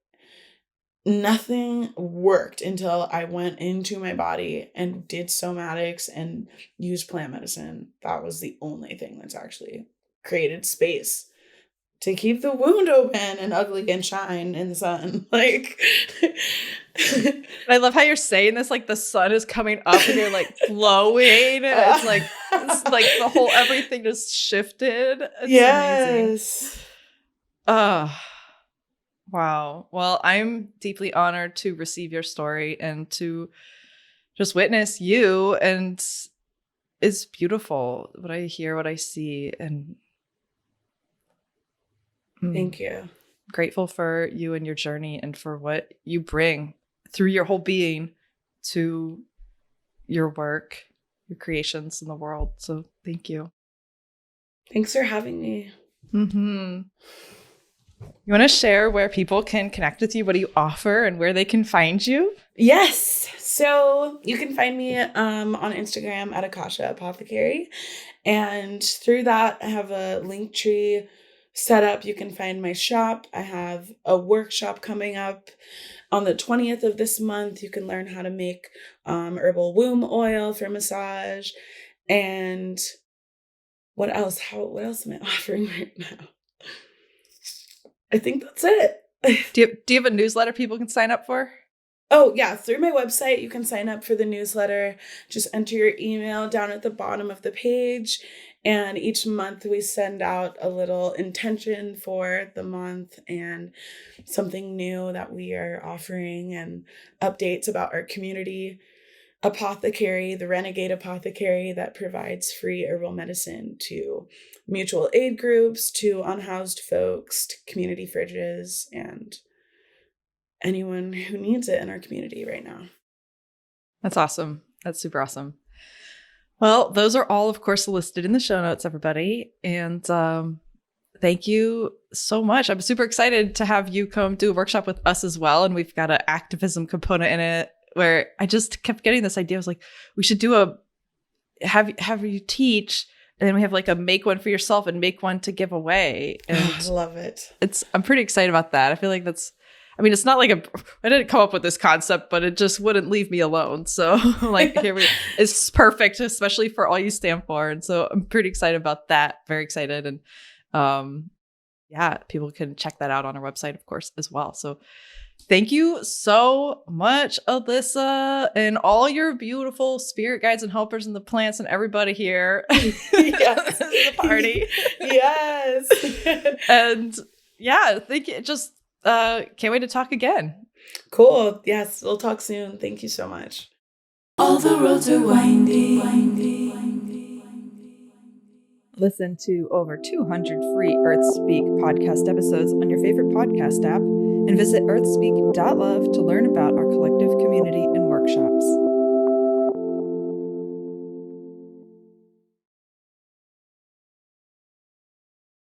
nothing worked until I went into my body and did somatics and used plant medicine. That was the only thing that's actually created space to keep the wound open and ugly and shine in the sun. Like, I love how you're saying this, like the sun is coming up and you're like glowing. It's like the whole everything just shifted. It's yes. amazing. Wow. Well, I'm deeply honored to receive your story and to just witness you. And it's beautiful what I hear, what I see. And thank you. Grateful for you and your journey and for what you bring through your whole being to your work, your creations in the world. So thank you. Thanks for having me. You want to share where people can connect with you? What do you offer and where they can find you? Yes. So you can find me on Instagram at Akasha Apothecary. And through that, I have a link tree set up. You can find my shop. I have a workshop coming up on the 20th of this month. You can learn how to make herbal womb oil for massage. And what else? What else am I offering right now? I think that's it. Do you have a newsletter people can sign up for? Oh, yeah. Through my website, you can sign up for the newsletter. Just enter your email down at the bottom of the page. And each month we send out a little intention for the month and something new that we are offering and updates about our community apothecary, the renegade apothecary that provides free herbal medicine to mutual aid groups, to unhoused folks, to community fridges, and anyone who needs it in our community right now. That's awesome. That's super awesome. Well, those are all, of course, listed in the show notes, everybody. And thank you so much. I'm super excited to have you come do a workshop with us as well. And we've got an activism component in it where I just kept getting this idea. I was like, we should do have you teach, and then we have like a make one for yourself and make one to give away. And I love it. I'm pretty excited about that. I feel like it's not like I didn't come up with this concept, but it just wouldn't leave me alone. So like it's perfect, especially for all you stand for. And so I'm pretty excited about that. Very excited. And people can check that out on our website, of course, as well. So thank you so much, Alissa, and all your beautiful spirit guides and helpers and the plants and everybody here. Yes. This is a party. Yes. And thank you. Just can't wait to talk again. Cool. Yes, we'll talk soon. Thank you so much. All the roads are windy. Listen to over 200 free Earthspeak podcast episodes on your favorite podcast app and visit earthspeak.love to learn about our collective community and workshops.